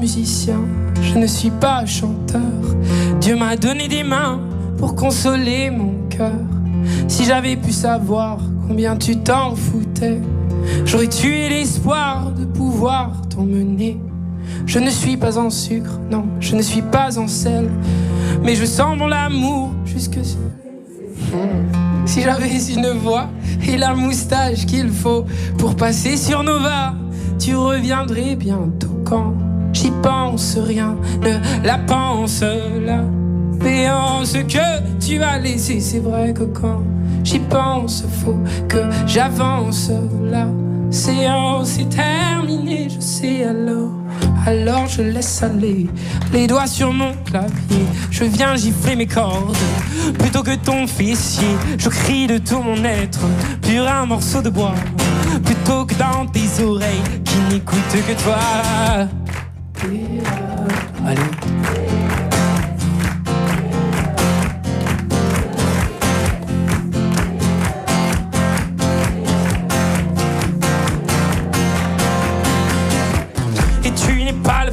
musicien, je ne suis pas chanteur. Dieu m'a donné des mains pour consoler mon cœur. Si j'avais pu savoir combien tu t'en foutais, j'aurais tué l'espoir de pouvoir t'emmener. Je ne suis pas en sucre, non, je ne suis pas en sel, mais je sens mon amour jusque sur... Si j'avais une voix et la moustache qu'il faut pour passer sur Nova, tu reviendrais bientôt. Quand j'y pense, rien ne la pense. La béance que tu as laissée, c'est vrai que quand j'y pense, faut que j'avance. La séance est terminée, je sais alors je laisse aller les doigts sur mon clavier. Je viens gifler mes cordes plutôt que ton fessier. Je crie de tout mon être, pur un morceau de bois, plutôt que dans tes oreilles qui n'écoutent que toi. Allez.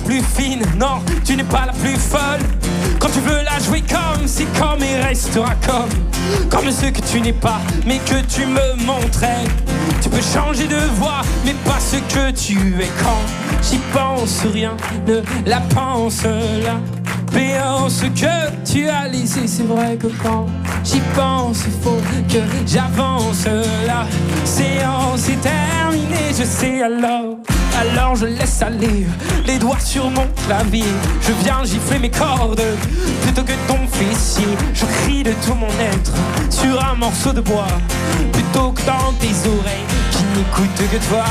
Plus fine, non, tu n'es pas la plus folle. Quand tu veux la jouer comme, c'est comme et restera comme ce que tu n'es pas, mais que tu me montrais. Tu peux changer de voix, mais pas ce que tu es. Quand j'y pense, rien ne la pense. La béance que tu as laissée, c'est vrai que quand j'y pense, il faut que j'avance. La séance est terminée, je sais alors je laisse aller les doigts sur mon clavier. Je viens gifler mes cordes plutôt que ton fessier. Je crie de tout mon être sur un morceau de bois, plutôt que dans tes oreilles qui n'écoutent que toi.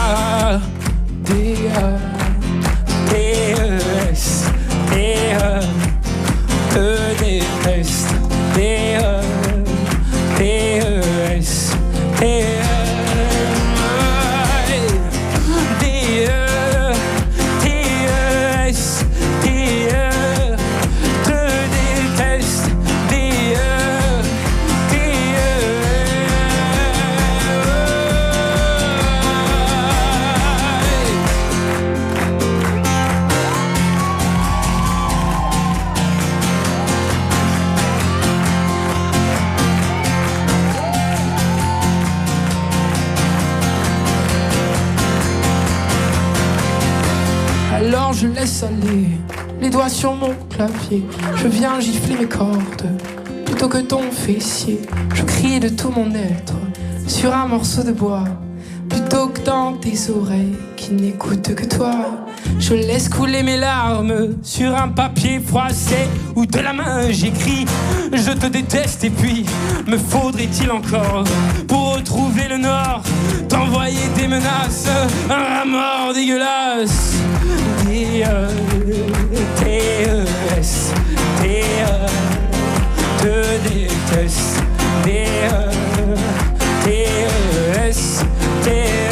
D-E-S, D-E, te déteste. D-E, D-E-S, D-E. Alors je laisse aller les doigts sur mon clavier. Je viens gifler mes cordes plutôt que ton fessier. Je crie de tout mon être sur un morceau de bois, plutôt que dans tes oreilles qui n'écoutent que toi. Je laisse couler mes larmes sur un papier froissé où de la main j'écris je te déteste. Et puis me faudrait-il encore pour retrouver le nord t'envoyer des menaces, un remords dégueulasse. D-E-T-E-S, D-E, te déteste. D-E, T-E-S, D-E.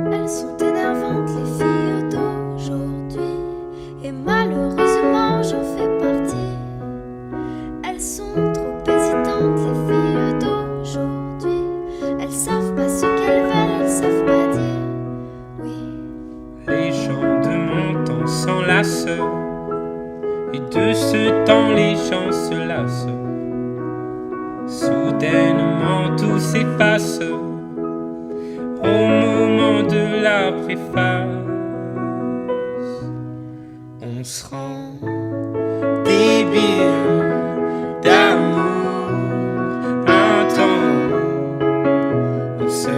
Elles sont énervantes les filles d'aujourd'hui, et malheureusement j'en fais partie. Elles sont trop hésitantes les filles d'aujourd'hui, elles savent pas ce qu'elles veulent, elles savent pas dire oui. Les gens de mon temps s'enlacent, et de ce temps les glace. Soudainement tout s'efface au moment de la préface. On se rend débile d'amour un temps. On se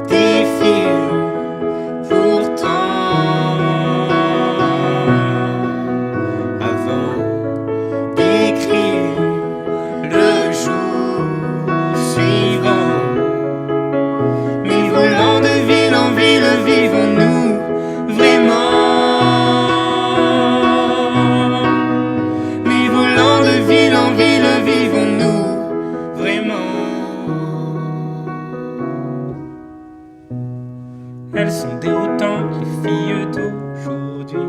défile pourtant avant d'écrire le jour suivant. Mais volant de ville en ville, vivons-nous vraiment? Mais volant de ville en ville, vivons-nous vraiment? Elles sont déroutantes, les filles d'aujourd'hui.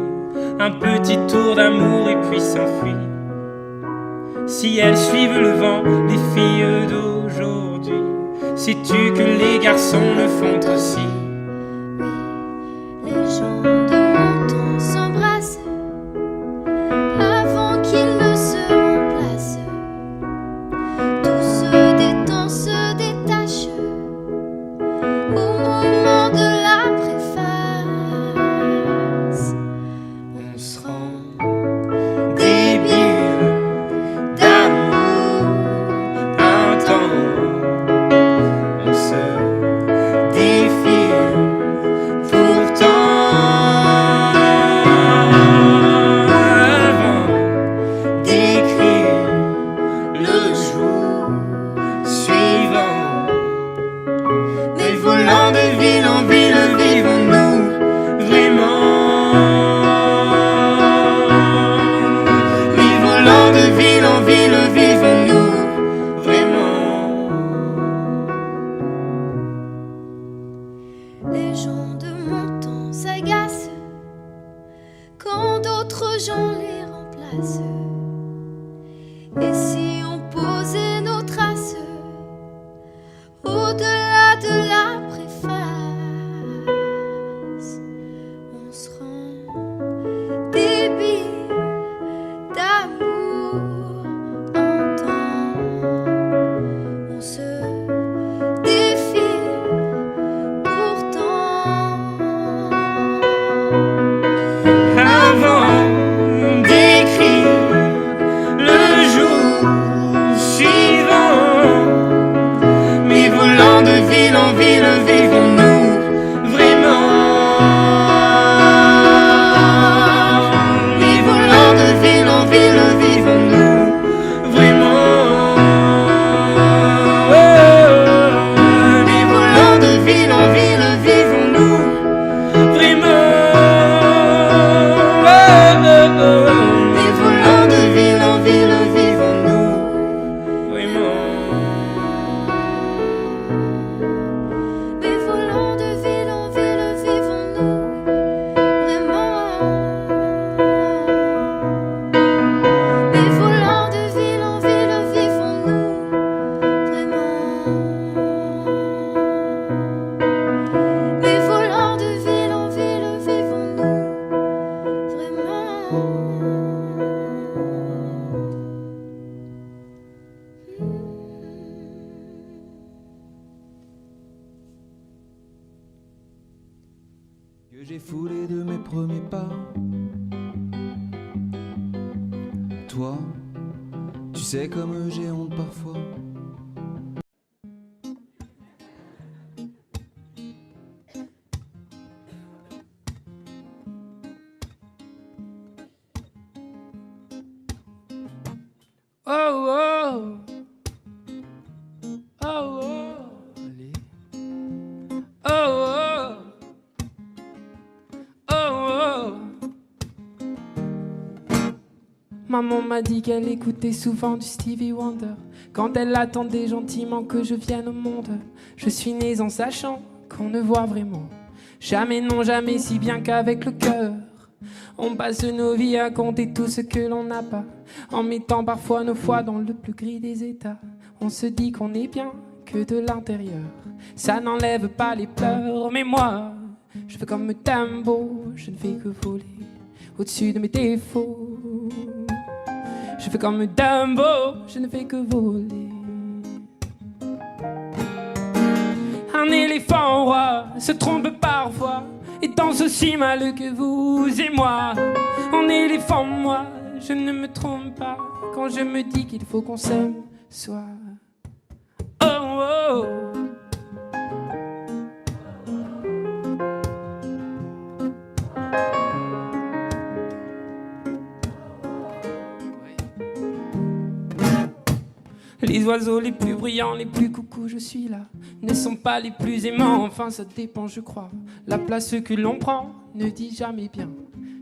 Un petit tour d'amour et puis s'enfuir. Si elles suivent le vent, les filles d'aujourd'hui, sais-tu que les garçons le font aussi? Oui, les gens de mon temps s'embrassent avant qu'ils ne se remplacent. Tout se détend, se détache au moment de la préface. On se rend débile d'amour un temps. On se défile pourtant avant d'écrire le jour suivant. Mais volant de ville en ville, vivons-nous vraiment? Mais volant de ville en ville, vivons-nous vraiment? Les gens de mon temps s'agacent quand d'autres gens les remplacent. Et si on posait nos traces au-delà de la préface, on se rend débile d'amour un temps. On se défile pourtant Avant d'écrire le jour suivant. Mais volant de ville en ville, vivons-nous vraiment? Mais volant de ville en ville, vivons-nous vraiment? Mais volant de ville en ville, vivons-nous vraiment? Mais volant de ville en ville, vivons-nous vraiment? Mais volant de ville en ville, vivons-nous vraiment? Mais volant de ville en ville, vivons-nous vraiment? Mais volant de ville en ville, vivons-nous vraiment? Que j'ai foulé de mes premiers pas. Toi, tu sais comme j'ai honte parfois. Oh oh, oh oh, Allez. oh oh, oh oh. Maman m'a dit qu'elle écoutait souvent du Stevie Wonder quand elle attendait gentiment que je vienne au monde. Je suis née en sachant qu'on ne voit vraiment jamais, non jamais, si bien qu'avec le cœur. On passe nos vies à compter tout ce que l'on n'a pas, en mettant parfois nos foi dans le plus gris des états. On se dit qu'on est bien que de l'intérieur, ça n'enlève pas les pleurs. Mais moi, je fais comme Tambo, je ne fais que voler au-dessus de mes défauts. Je fais comme Dumbo, je ne fais que voler. Un éléphant roi se trompe parfois et danse aussi mal que vous et moi. En éléphant, moi, je ne me trompe pas quand je me dis qu'il faut qu'on s'aime soit. Oh, oh. Les oiseaux les plus brillants, les plus coucous, je suis là, ne sont pas les plus aimants, enfin ça dépend je crois. La place que l'on prend ne dit jamais bien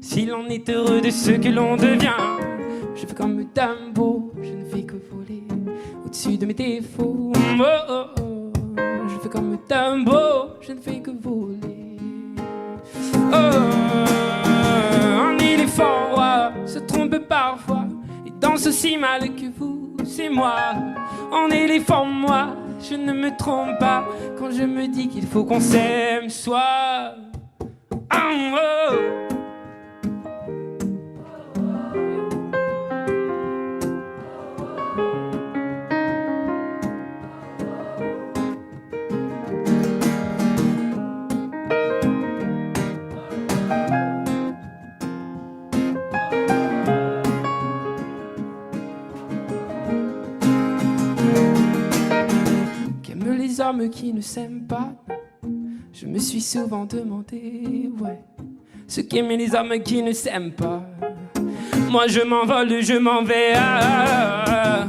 si l'on est heureux de ce que l'on devient. Je fais comme Dumbo, je ne fais que voler au-dessus de mes défauts. Oh, oh, oh. Je fais comme Dumbo, je ne fais que voler. Oh, un éléphant roi se trompe parfois et danse aussi mal que vous. C'est moi, en éléphant, moi, je ne me trompe pas quand je me dis qu'il faut qu'on s'aime, soit. Oh, oh. Les hommes qui ne s'aiment pas, je me suis souvent demandé, ouais, ce qu'aimaient les hommes qui ne s'aiment pas. Moi je m'envole, je m'en vais,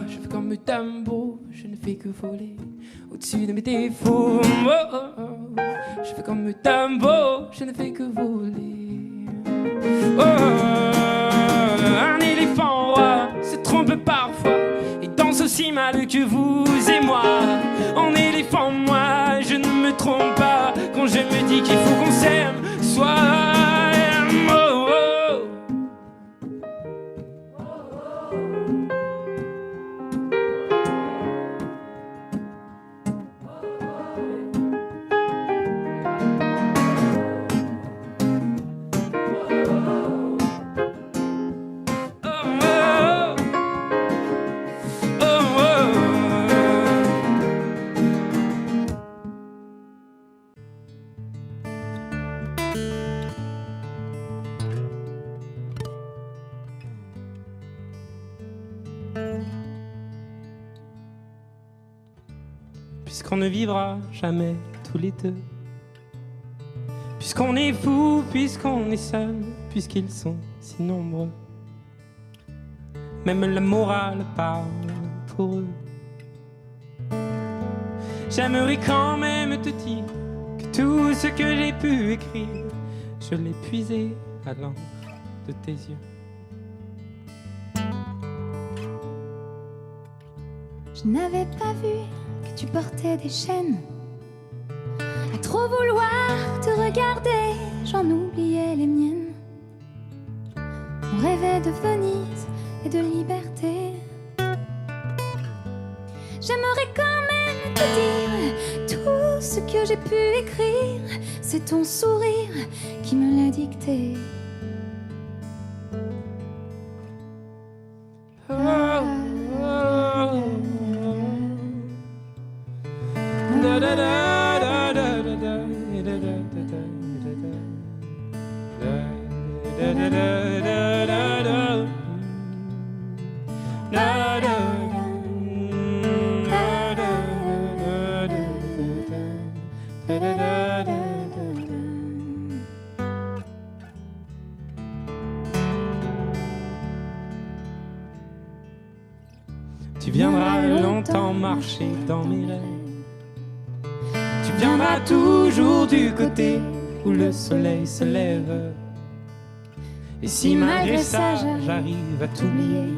je fais comme Dumbo, je ne fais que voler au-dessus de mes défauts. Oh, oh, oh. Je fais comme Dumbo, je ne fais que voler. Oh, un éléphant roi se trompe parfois et danse aussi mal que vous et moi. En éléphant, moi, je ne me trompe pas quand je me dis qu'il faut qu'on s'aime, soit. Oh, oh. Puisqu'on ne vivra jamais tous les deux, puisqu'on est fou, puisqu'on est seul, puisqu'ils sont si nombreux, même la morale parle pour eux. J'aimerais quand même te dire que tout ce que j'ai pu écrire, je l'ai puisé à l'encre de tes yeux. Je n'avais pas vu que tu portais des chaînes. À trop vouloir te regarder, j'en oubliais les miennes. On rêvait de Venise et de liberté. J'aimerais quand même te dire tout ce que j'ai pu écrire. C'est ton sourire qui me l'a dicté. Tu viendras longtemps marcher dans mes rêves. Tu viendras toujours du côté où le soleil se lève. Et si malgré ça j'arrive à t'oublier,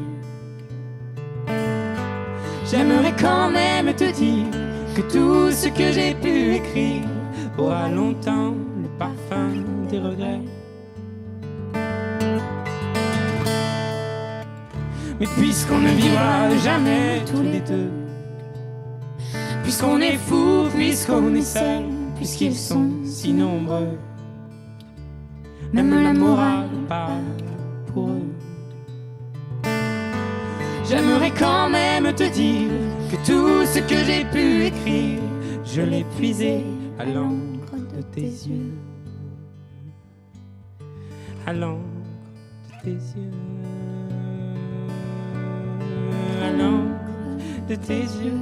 j'aimerais quand même te dire que tout ce que j'ai pu écrire aura longtemps le parfum des regrets. Mais puisqu'on ne vivra jamais tous les deux, puisqu'on est fou, puisqu'on est seul, puisqu'ils sont si nombreux, même la morale parle pour eux. J'aimerais quand même te dire que tout ce que j'ai pu écrire, je l'ai puisé à l'encre de tes yeux. À l'encre de tes yeux. À l'encre de tes yeux.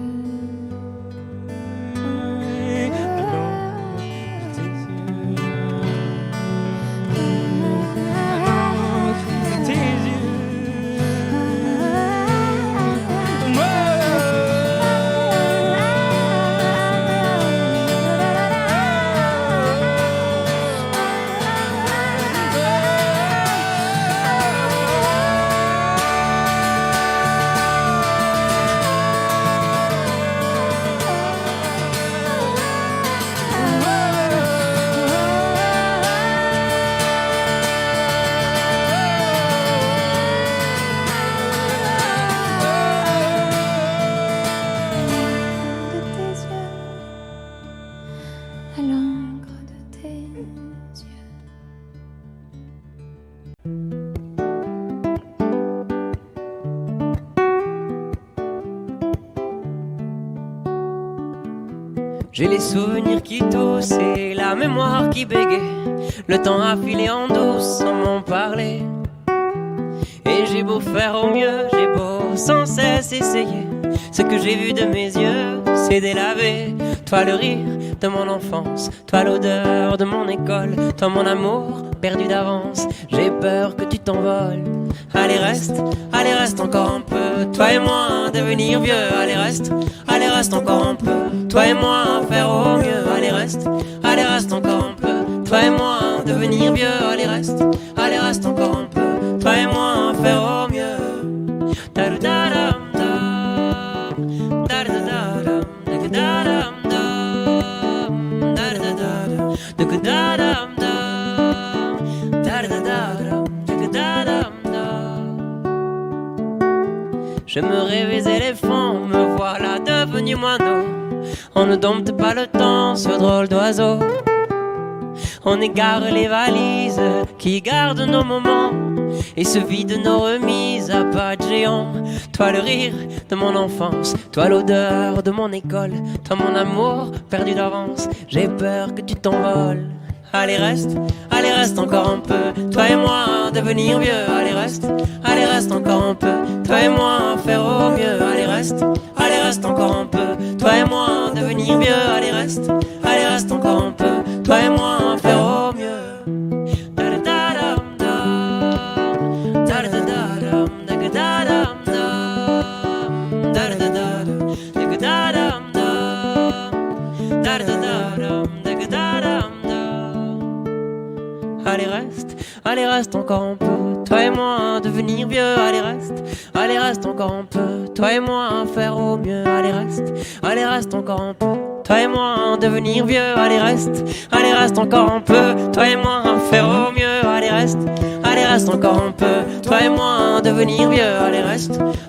J'ai les souvenirs qui toussent et la mémoire qui bégaye. Le temps a filé en douce sans m'en parler. Et j'ai beau faire au mieux, j'ai beau sans cesse essayer. Ce que j'ai vu de mes yeux, c'est délavé. Toi le rire de mon enfance, toi l'odeur de mon école, toi mon amour perdu d'avance. J'ai peur que tu t'envoles. Allez reste encore un peu. Toi et moi devenir vieux. Allez reste encore un peu. Toi et moi faire au mieux. Allez reste encore un peu. Toi et moi devenir vieux. Allez reste encore un peu. Toi et moi faire au mieux. Je me rêvais éléphant, me voilà devenu moineau. On ne dompte pas le temps, ce drôle d'oiseau. On égare les valises qui gardent nos moments et se vident nos remises à pas de géant. Toi le rire de mon enfance, toi l'odeur de mon école, toi mon amour perdu d'avance. J'ai peur que tu t'envoles. Allez reste encore un peu. Toi et moi devenir vieux. Allez reste encore un peu. Toi et moi faire au mieux. Allez reste encore un peu. Toi et moi devenir vieux. Allez reste encore un peu. Toi et moi faire au mieux. Allez reste encore un peu. Toi et moi devenir vieux. Allez reste encore un peu. Toi et moi faire au mieux. Allez reste encore un peu. Toi et moi devenir vieux. Allez reste encore un peu. Toi et moi faire au mieux. Allez reste encore un peu. Toi et moi devenir vieux.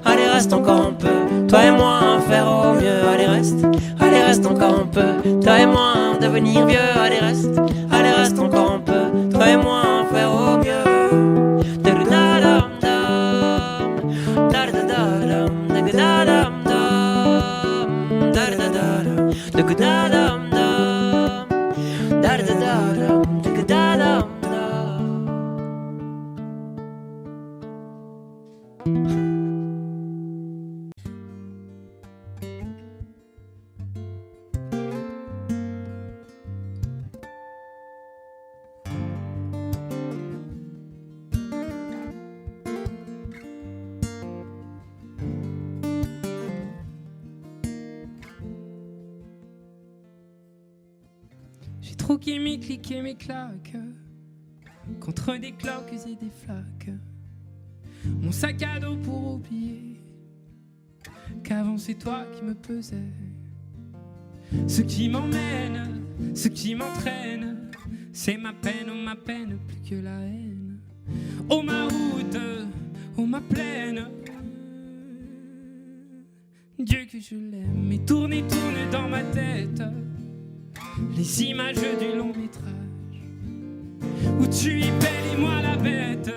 Allez reste encore un peu. Toi et moi faire au mieux. Allez reste encore un peu. Toi et moi devenir vieux. Allez reste encore un peu. Toi et moi faire au mieux. J'ai trop qu'aimé cliquer mes claques contre des cloques et des flaques. Mon sac à dos pour oublier qu'avant c'est toi qui me pesais. Ce qui m'emmène, ce qui m'entraîne, c'est ma peine plus que la haine. Oh ma route, oh ma plaine, Dieu que je l'aime. Et tourne dans ma tête les images du long métrage où tu es belle et moi la bête,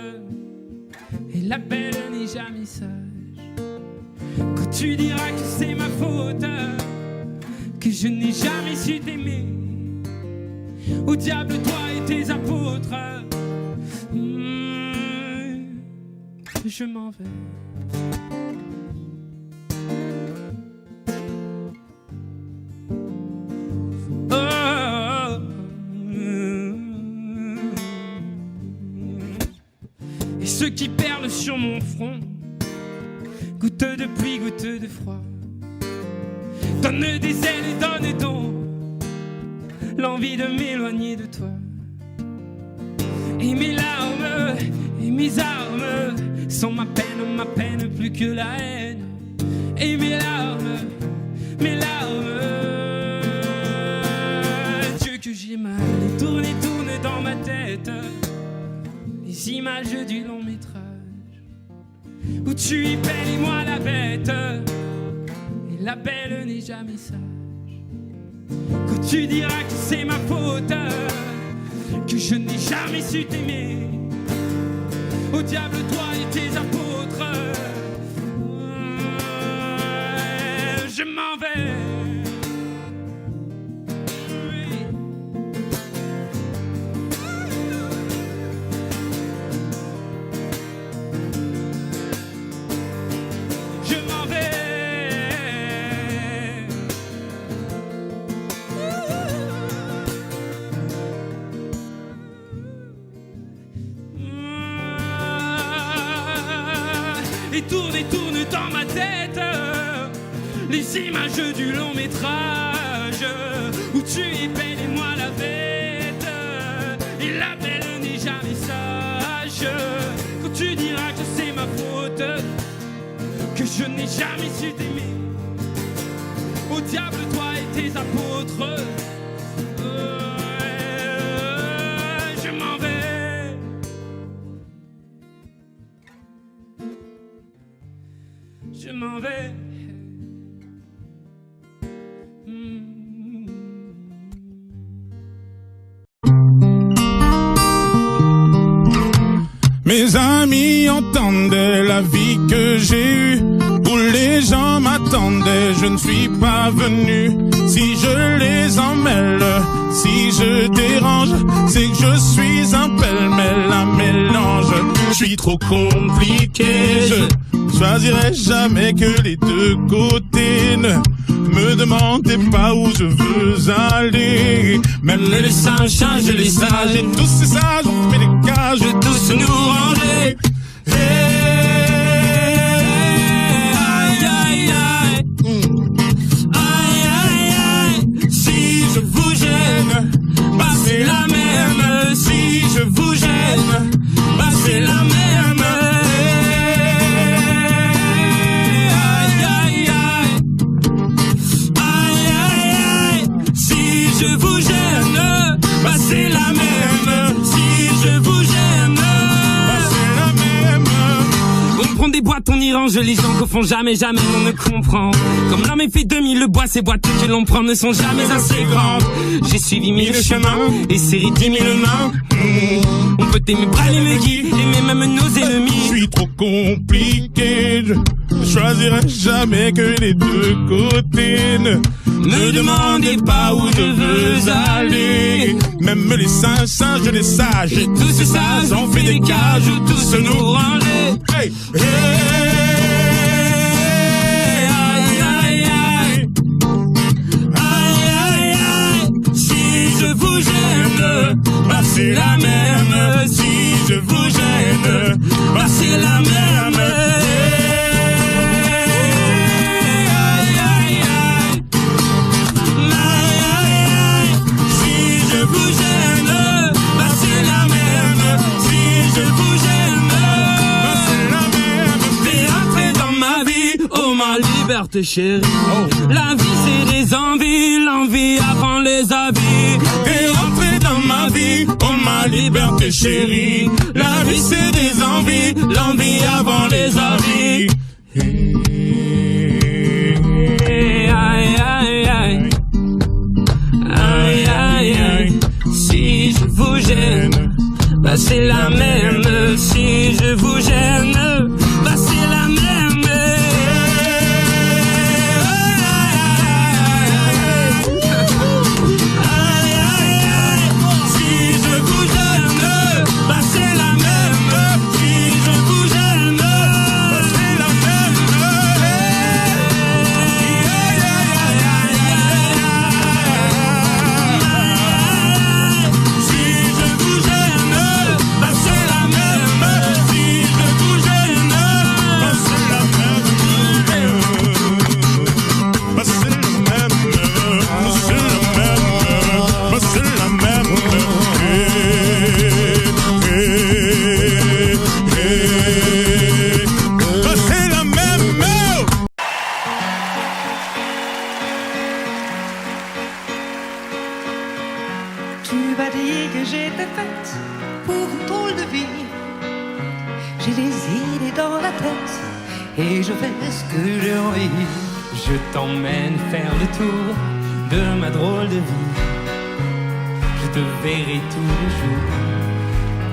et la belle n'est jamais sage. tu diras que c'est ma faute, que je n'ai jamais su t'aimer. Au diable toi et tes apôtres. Je m'en vais. Et ceux qui perlent sur mon front, goutte de pluie, goutte de froid, donne des ailes et donne donc l'envie de m'éloigner de toi. Et mes larmes et mes armes sont ma peine plus que la haine. Et mes larmes, Dieu que j'ai mal. Et tourne dans ma tête les images du long métrage où tu y belle et moi la bête. Et la belle n'est jamais sage. Quand tu diras que c'est ma faute, que je n'ai jamais su t'aimer. Au diable toi et tes apôtres. Je m'en vais. Je m'en vais. Et tourne dans ma tête les images du long métrage où tu es belle et moi la bête. Et la belle n'est jamais sage. Quand tu diras que c'est ma faute, que je n'ai jamais su t'aimer. Au diable toi et tes apôtres. Je m'en vais. Je m'en vais. Mes amis entendaient la vie que j'ai eue, où les gens m'attendaient, je ne suis pas venu. Si je les emmêle, si je dérange, c'est que je suis un pêle-mêle, un mélange. Je suis trop compliqué, je choisirai jamais que les deux côtés. Ne me demandez pas où je veux aller. Même les singes changent les sages, et tous ces sages ont fait des cages, tous nous ranger. Aïe aïe aïe, aïe aïe aïe. Si je vous gêne, bah c'est la même. Si je vous gêne, bah c'est la même. C'est la même, si je vous gêne, c'est la même. On prend des boîtes, on y range les gens qu'au fond jamais on ne comprend. Comme l'homme est fait 2000, le bois, ces boîtes que l'on prend ne sont jamais assez grandes. J'ai suivi 1000 chemins et serré 10 000 mains. On peut aimer bras les meguis, aimer même nos ennemis. Je suis trop compliqué, je choisirai jamais que les deux côtés. Ne demandez pas où je veux aller. Même les singes, les sages, et tous ces sages ont fait des cages où tous nous ranger. Hey, hey, aïe, aïe, aïe, aïe, aïe, aïe. Si je vous gêne, bah c'est la même. Si je vous gêne, bah c'est la même. Liberté chérie, la vie c'est des envies, l'envie avant les avis. T'es rentré dans ma vie, oh ma liberté chérie, la vie c'est des envies, l'envie avant les avis. Aïe aïe aïe, aïe aïe aïe. Si je vous gêne, bah c'est la même. Si je vous gêne, bah c'est la même. dit que j'étais faite pour une drôle de vie. J'ai des idées dans la tête et je fais ce que j'ai envie. Je t'emmène faire le tour de ma drôle de vie. Je te verrai tous les jours.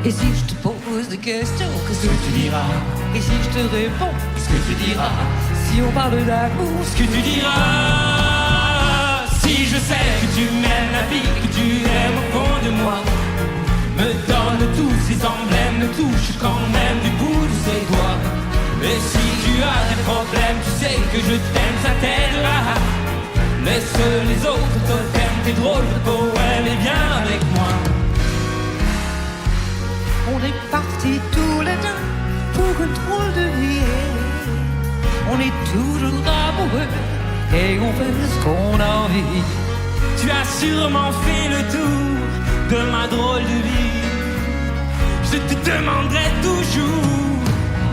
Et si je te pose des questions, qu'est-ce que tu diras? Et si je te réponds, qu'est-ce que tu diras? Si on parle d'amour, Ce que tu diras, si je sais que tu m'aimes la vie, que tu aimes au fond de moi, me donne tous ces emblèmes, me touche quand même du bout de ses doigts. Et si tu as des problèmes, tu sais que je t'aime, ça t'aidera. Laisse les autres totems, tes drôles de poèmes, et viens avec moi. on est partis tous les deux pour une drôle de vie. On est toujours amoureux et on fait ce qu'on a envie. Tu as sûrement fait le tour de ma drôle de vie. Je te demanderai toujours.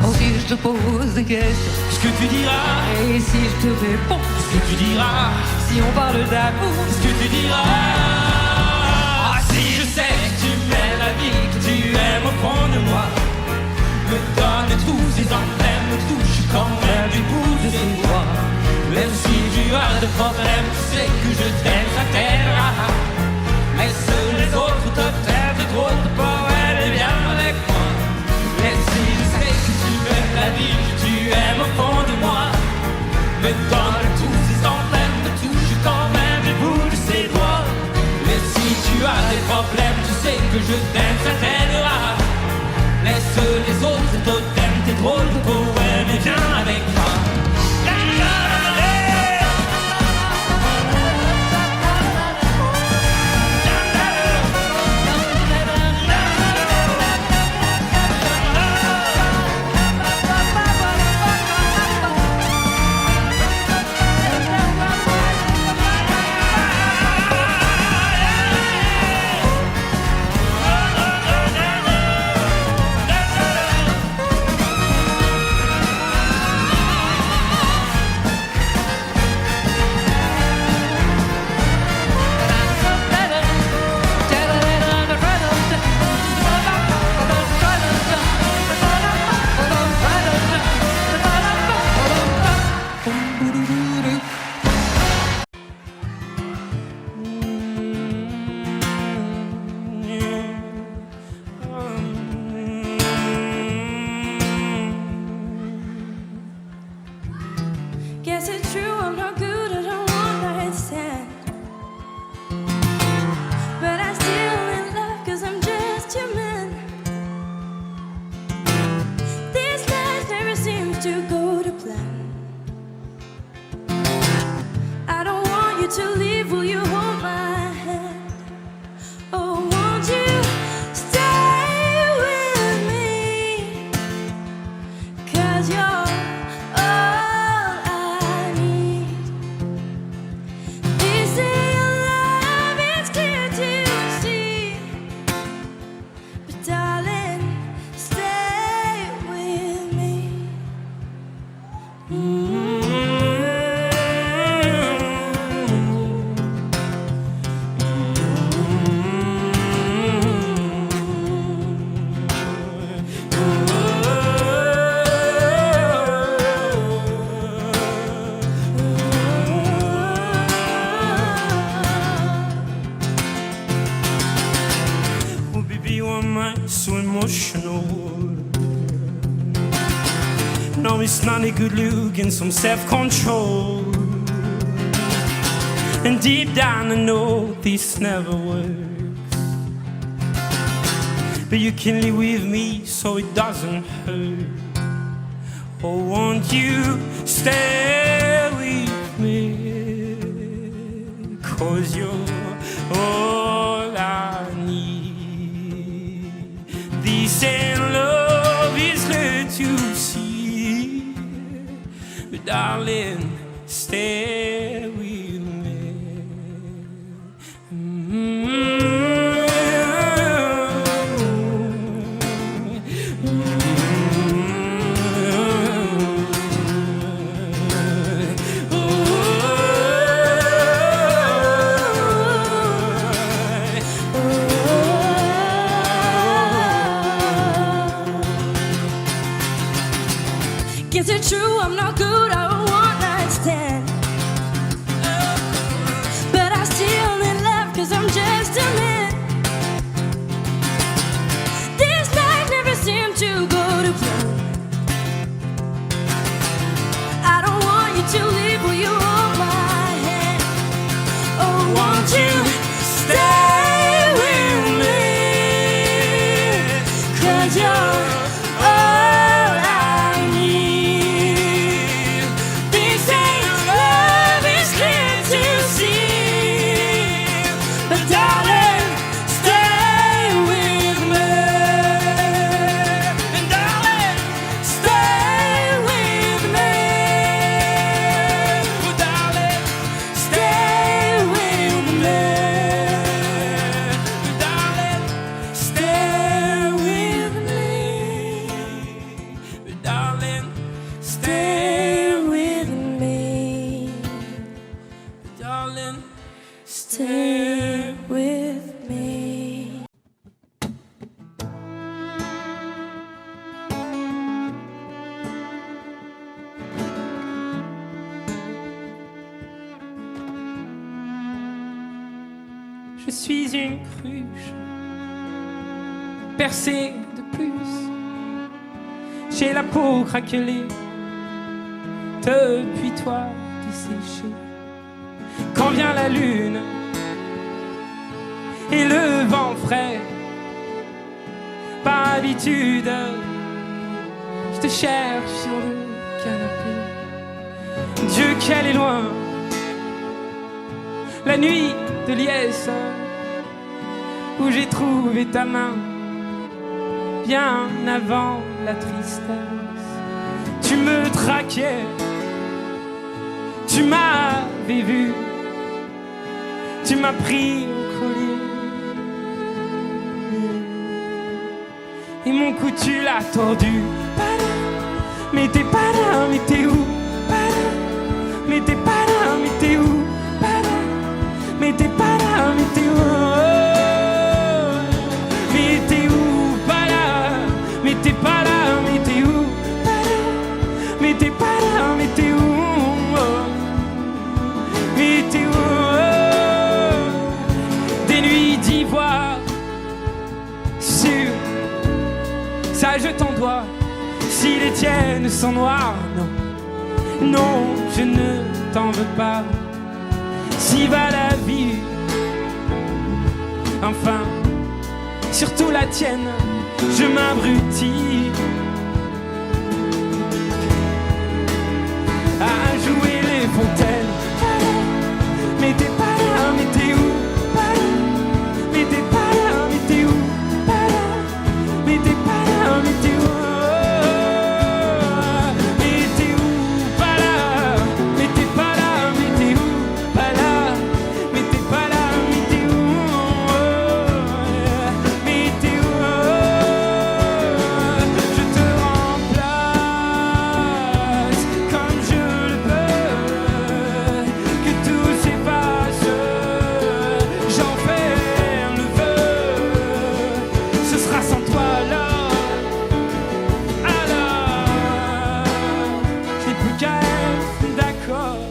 Oh, si je te pose des questions, Ce que tu diras, et si je te réponds, ce que tu diras, si on parle d'amour, ce que tu diras. Ah, si je sais que tu m'aimes la vie, que tu aimes au fond de moi, me donne tous ces emblèmes, me touche quand même du bout de ses doigts. Même si tu as des problèmes, tu sais que je t'aime, ça t'aidera. Laisse les autres te faire de drôles de poèmes et viens avec moi. Et si je sais que tu aimes la vie, que tu aimes au fond de moi, me donne tous ces emblèmes, me touche quand même du bout de ses doigts. Mais si tu as des problèmes, tu sais que je t'aime, ça t'aidera. Laisse les autres totems, tes drôles de poèmes et viens avec moi. Guess it's true, I'm not good at a one-night stand. But I'm still in love, cause I'm just human. This life never seems to go to plan. I don't want you to leave, will you hold my hand? Oh, won't you stay with me? Cause you're all I need. They say your love is clear to see, but darling, stay with me. Oh baby, why am I so emotional? No, it's not a good look and some self-control. And deep down I know this never works, but you can live with me so it doesn't hurt. Oh, won't you stay with me? 'Cause you're all I need. This ain't love, it's hard to see, but darling, stay with me. Stay with me. Je suis une cruche percée de plus. J'ai la peau craquelée depuis toi desséchée. Quand vient la lune et le vent frais, par habitude, je te cherche sur le canapé. Dieu qu'elle est loin, la nuit de liesse, où j'ai trouvé ta main bien avant la tristesse. Tu me traquais, tu m'avais vu, tu m'as pris au collier et mon cou tu l'as tordu. Mais t'es pas là, mais t'es où? Mais t'es pas là, mais t'es où? Mais t'es pas là, mais t'es où? Mais t'es où? Pas là. Mais t'es pas là, mais t'es où? Mais t'es pas là, mais t'es où? Mais t'es où? Des nuits d'ivoire sur ça je t'en dois. Si les tiennes sont noires, non, non, je ne t'en veux pas. Si va la vie, enfin, surtout la tienne, je m'abrutis à jouer les fontaines. Mais t'es pas là, mais t'es où? Mais t'es pas là, mais t'es où? Mais t'es pas là, mais t'es où? Mais t'es où? Pas là. Mais t'es pas là, mais t'es où? Pas là. Mais t'es pas là, mais t'es où? Mais t'es où? Je te remplace comme je le peux. Que tout s'efface, j'enferme le vœu. Ce sera sans toi alors, je n'ai plus qu'à être d'accord.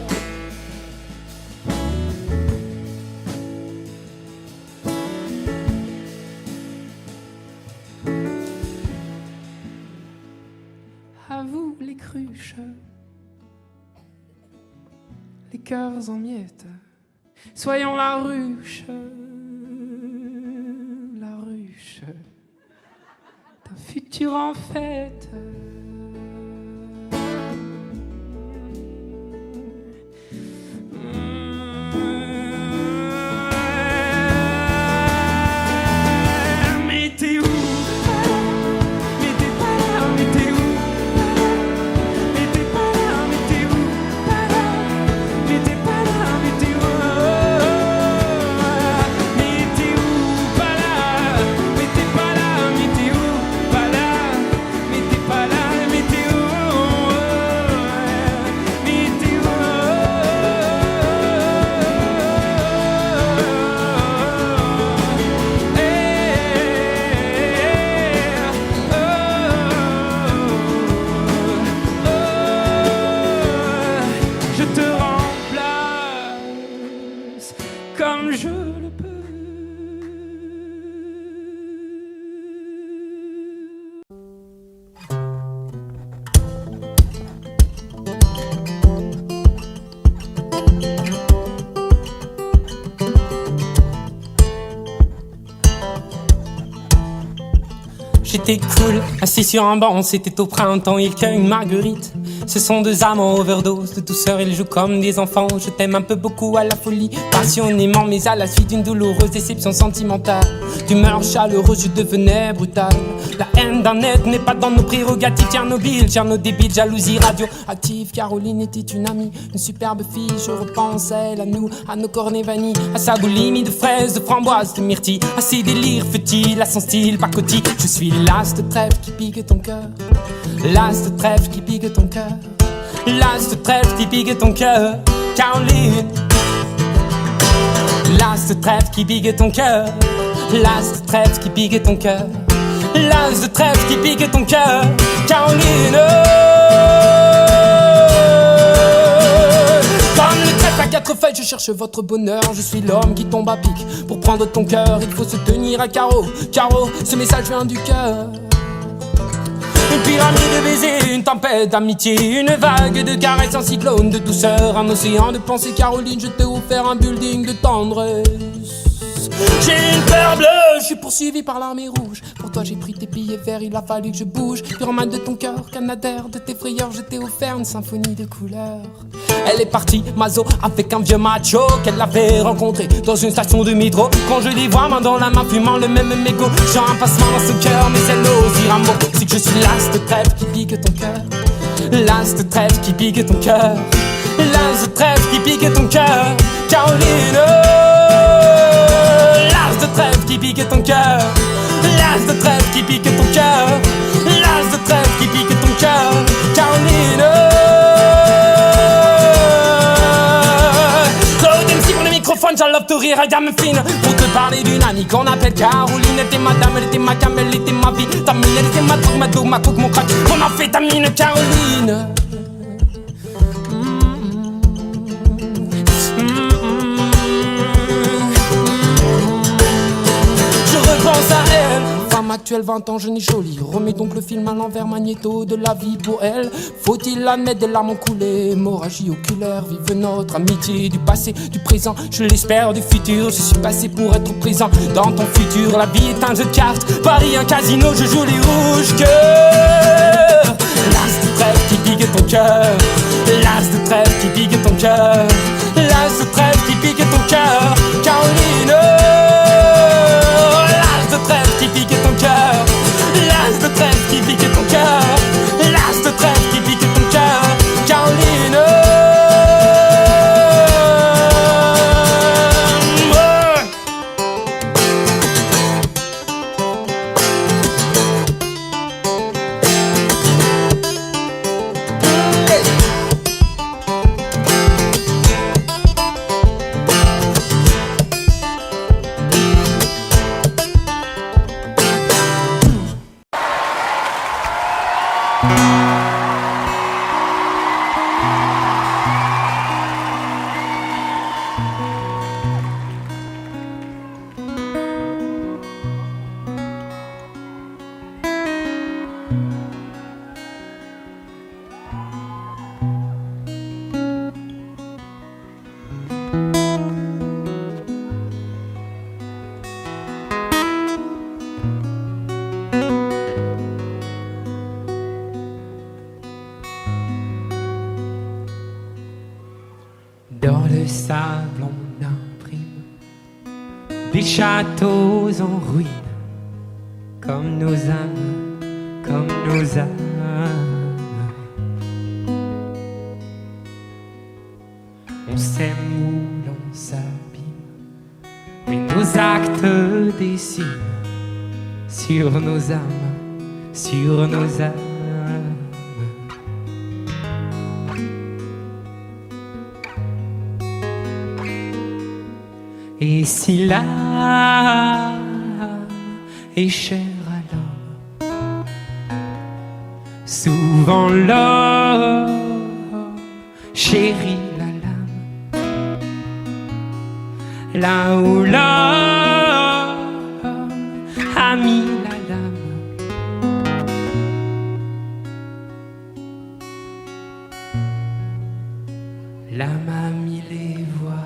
À vous les cruches, les cœurs en miettes, soyons la ruche d'un futur en fête. Mais t'es où? Mais t'es pas là, mais t'es où? Mais t'es pas là, mais t'es où? Mais t'es pas là, mais t'es où? Mais t'es où? Pas là. Mais t'es pas là, mais t'es où? Pas là. Mais t'es pas là, mais t'es où? Mais t'es où? Je te remplace comme je le peux. J'étais cool, assis sur un banc, c'était au printemps, il cueille une marguerite. Ce sont deux amants overdose de douceur, ils jouent comme des enfants. Je t'aime un peu beaucoup à la folie, passionnément, mais à la suite d'une douloureuse déception sentimentale. D'humeur chaleureuse, je devenais brutal. La haine d'un être n'est pas dans nos prérogatives. Tchernobyl, débile, jalousie radioactive. Caroline était une amie, une superbe fille. Je repense à elle, à nous, à nos cornets vanille, à sa boulimie de fraises, de framboises, de myrtilles, à ses délires futiles, à son style pacotille. Je suis l'as de trèfle qui pique ton cœur, l'as de trèfle qui pique ton cœur, l'as de trèfle qui pique ton cœur, Caroline. L'as de trèfle qui pique ton cœur, l'as de trèfle qui pique ton cœur, l'as de trèfle qui pique ton cœur, Caroline. Comme le trèfle à quatre feuilles, je cherche votre bonheur. Je suis l'homme qui tombe à pic. Pour prendre ton cœur, il faut se tenir à carreau. Carreau, ce message vient du cœur. Une pyramide de baisers, une tempête d'amitié, une vague de caresses, un cyclone de douceur, un océan de pensées. Caroline, je t'ai offert un building de tendresse. J'ai une peur bleue, je suis poursuivi par l'armée rouge. Pour toi j'ai pris tes billets verts, il a fallu que je bouge. Pyromane de ton cœur, canadair de tes frayeurs, je t'ai offert une symphonie de couleurs. Elle est partie, Mazo, avec un vieux macho qu'elle avait rencontré dans une station de métro. Quand je les vois main dans la main, fumant le même mégot, j'ai un passement dans ce cœur, mais elle n'ose dire un mot. C'est que je suis l'as de trèfle qui pique ton cœur, l'as de trèfle qui pique ton cœur, l'as de trèfle qui pique ton cœur, Caroline. L'as de trèfle qui pique ton cœur, l'as de trèfle qui pique ton cœur, l'as de trèfle qui pique ton cœur, Caroline. Claude MC pour le microphone, j'enlève tout rire à gamme fine. Pour te parler d'une amie qu'on appelle Caroline. Elle était ma dame, elle était ma cam, elle était ma vie. Ta mine, elle était ma drogue, ma dos, ma coke, mon crack. On a fait ta mine, Caroline. Pense à elle, femme actuelle, 20 ans, jeune et jolie. Remets donc le film à l'envers, magnéto de la vie pour elle. Faut-il admettre des larmes ont coulé, hémorragie oculaire. Vive notre amitié du passé, du présent, je l'espère du futur. Je suis passé pour être présent dans ton futur. La vie est un jeu de cartes, Paris un casino, je joue les rouges cœurs. L'as de trèfle qui pique ton cœur, l'as de trèfle qui pique ton cœur, l'as de trèfle qui pique ton cœur, Caroline. L'as de trèfle qui pique ton cœur, l'as de trèfle qui pique ton cœur, l'as de trèfle qui pique ton cœur, Caroline. Dans le sable on imprime des châteaux en ruine, comme nos âmes, comme nos âmes. On s'aime ou l'on s'abîme, mais nos actes dessinent sur nos âmes, sur nos âmes. Et si l'âme est chère à l'homme, souvent l'homme chérit la lame. Là où l'homme a mis la lame, l'âme a mis les voiles.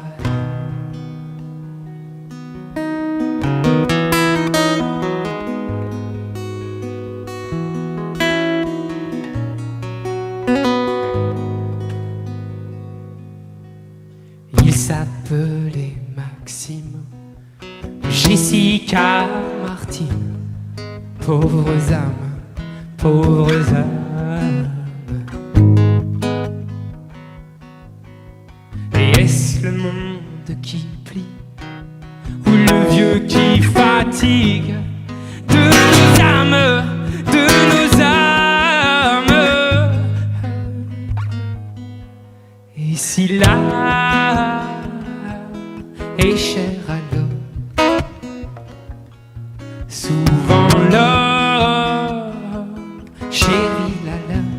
Il s'appelait Maxime, Jessica, Martine. Pauvres âmes, pauvres âmes. Et est-ce le monde qui plie, ou le vieux qui fatigue de nos âmes, de nos âmes? Et si l'âme et cher à l'homme. Souvent l'homme chérit la lame,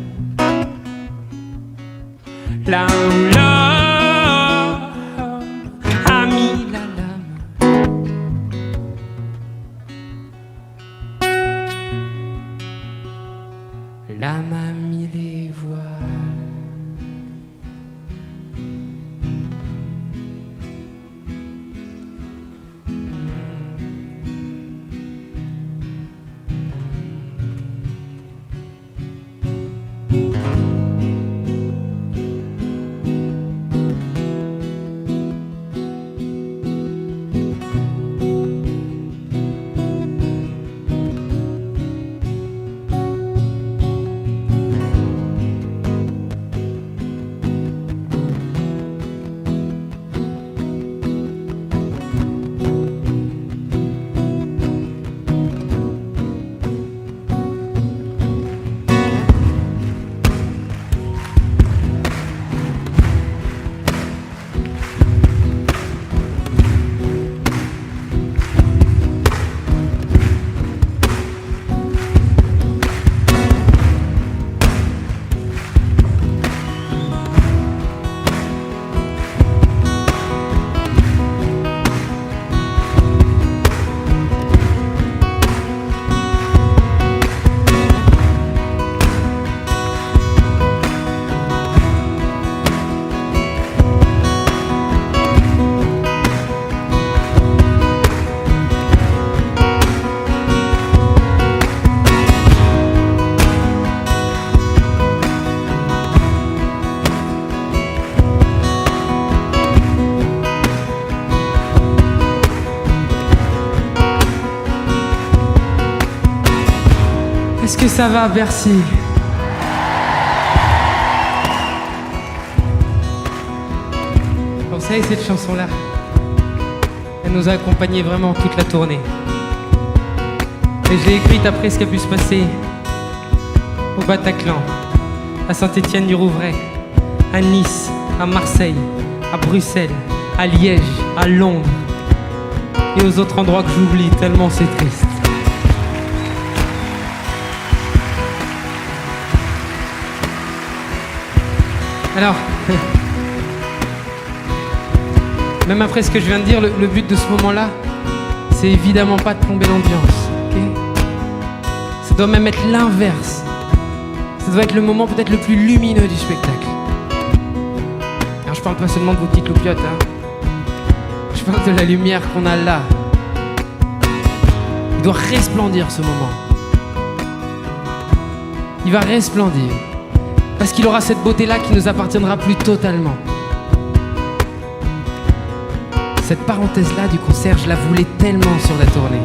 là où l'homme a mis la lame. L'âme a mis les voiles. Est-ce que ça va, Bercy? Vous savez, cette chanson-là, elle nous a accompagnés vraiment toute la tournée. Et je l'ai écrite après ce qui a pu se passer au Bataclan, à Saint-Étienne-du-Rouvray, à Nice, à Marseille, à Bruxelles, à Liège, à Londres et aux autres endroits que j'oublie tellement c'est triste. Alors, même après ce que je viens de dire, le but de ce moment-là, c'est évidemment pas de plomber l'ambiance, ok? Ça doit même être l'inverse. Ça doit être le moment peut-être le plus lumineux du spectacle. Alors je parle pas seulement de vos petites loupiottes, hein. Je parle de la lumière qu'on a là. Il doit resplendir ce moment. Il va resplendir. Parce qu'il aura cette beauté-là qui nous appartiendra plus totalement. Cette parenthèse-là du concert, je la voulais tellement sur la tournée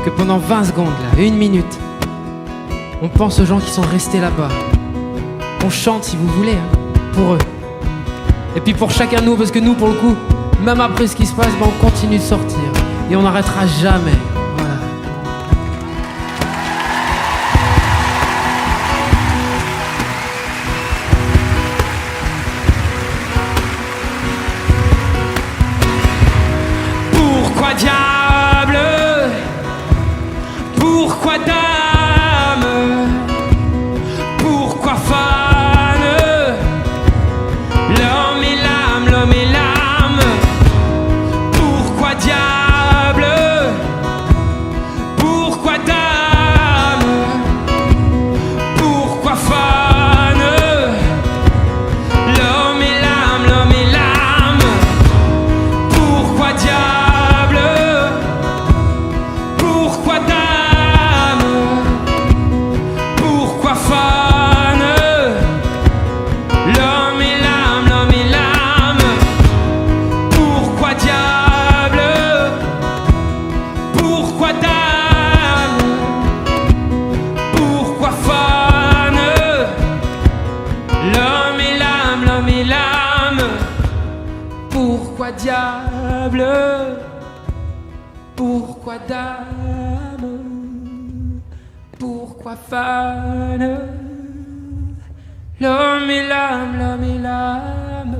que pendant 20 secondes, là, 1 minute, on pense aux gens qui sont restés là-bas. On chante, si vous voulez, hein, pour eux. Et puis pour chacun de nous, parce que nous, pour le coup, même après ce qui se passe, ben, on continue de sortir. Et on n'arrêtera jamais. Voilà. Pourquoi diable? Pourquoi dame? Pourquoi fan? L'homme et l'âme, l'homme et l'âme. Pourquoi diable? Pourquoi dame? Pourquoi fan? L'homme et l'âme, l'homme et l'âme. Pourquoi diable? Pourquoi dame? Pourquoi fan? L'homme et l'âme, l'homme et l'âme. Pourquoi diable? Pourquoi dame? Pourquoi fan? L'homme et l'âme, l'homme et l'âme. Pourquoi diable? Pourquoi dame? Pourquoi fan? L'homme et l'âme, l'homme et l'âme.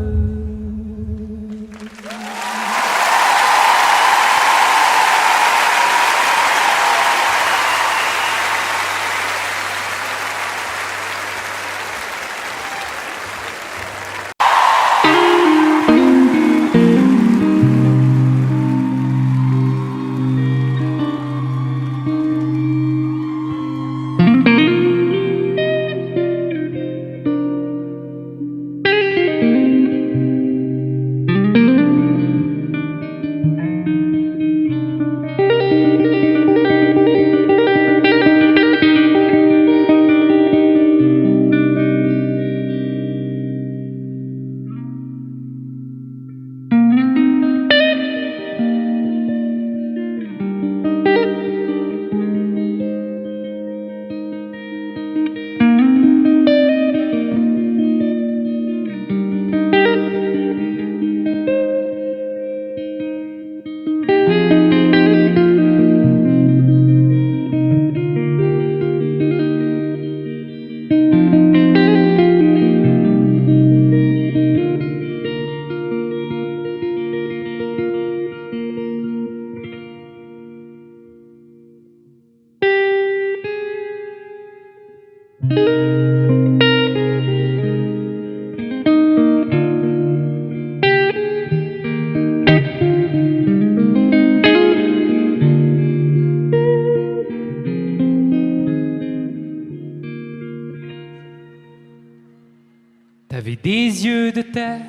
tes yeux de terre,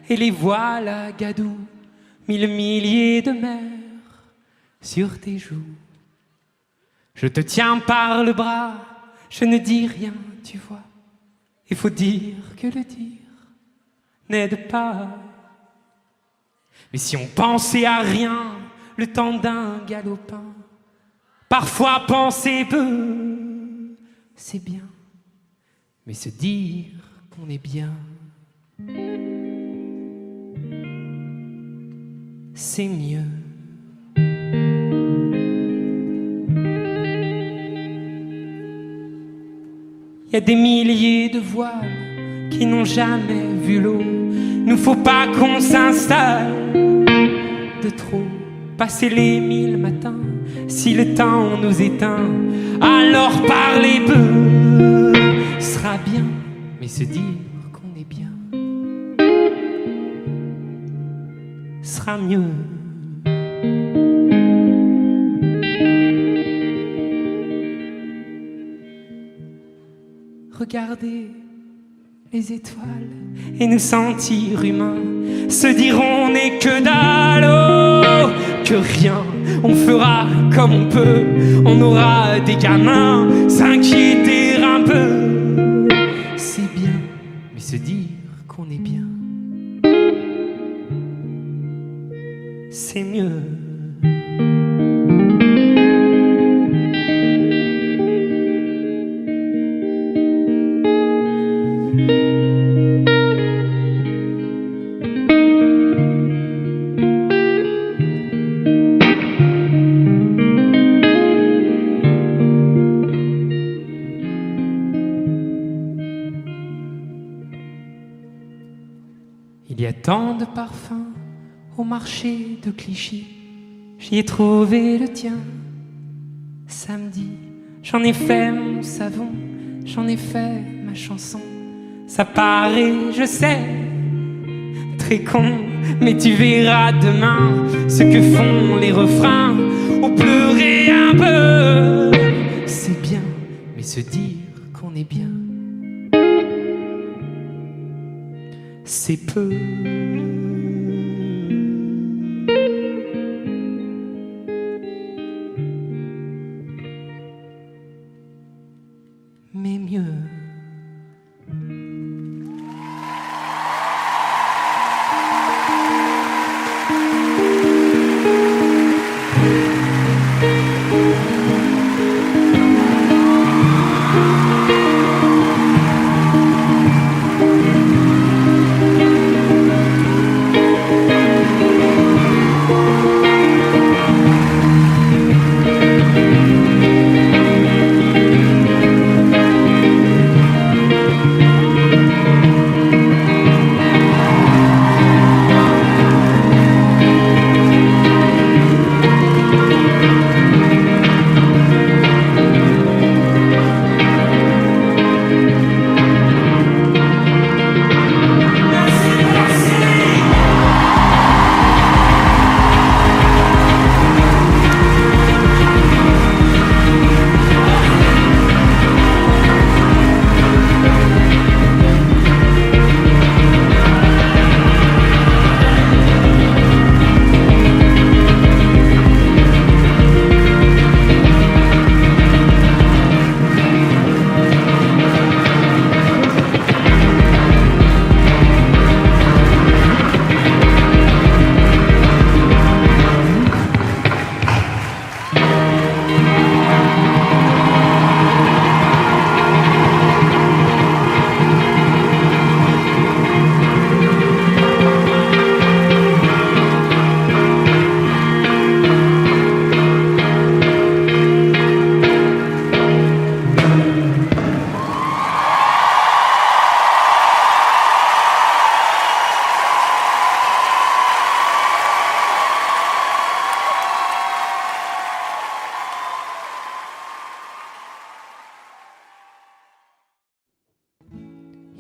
et les voilà gadou, 1000 milliers de mers sur tes joues. Je te tiens par le bras, je ne dis rien, tu vois. Il faut dire que le dire n'aide pas. Mais si on pensait à rien, le temps d'un galopin, parfois penser peu, c'est bien. Mais se dire qu'on est bien, c'est mieux. Il y a des milliers de voiles qui n'ont jamais vu l'eau. Nous faut pas qu'on s'installe de trop. Passer les 1000 matins, si le temps nous éteint, alors parler peu sera bien. Mais se dire qu'on est bien sera mieux. Regarder les étoiles et nous sentir humains, se dire on n'est que dalle, oh, que rien, on fera comme on peut, on aura des gamins, s'inquiéter un peu, c'est bien, mais se dire qu'on est bien, c'est mieux. Il y a tant de parfums au marché de Clichy, j'y ai trouvé le tien. Samedi, j'en ai fait mon savon, j'en ai fait ma chanson. Ça paraît, je sais, très con, mais tu verras demain ce que font les refrains. On pleurait un peu, c'est bien, mais se dire qu'on est bien, c'est peu. Mais mieux.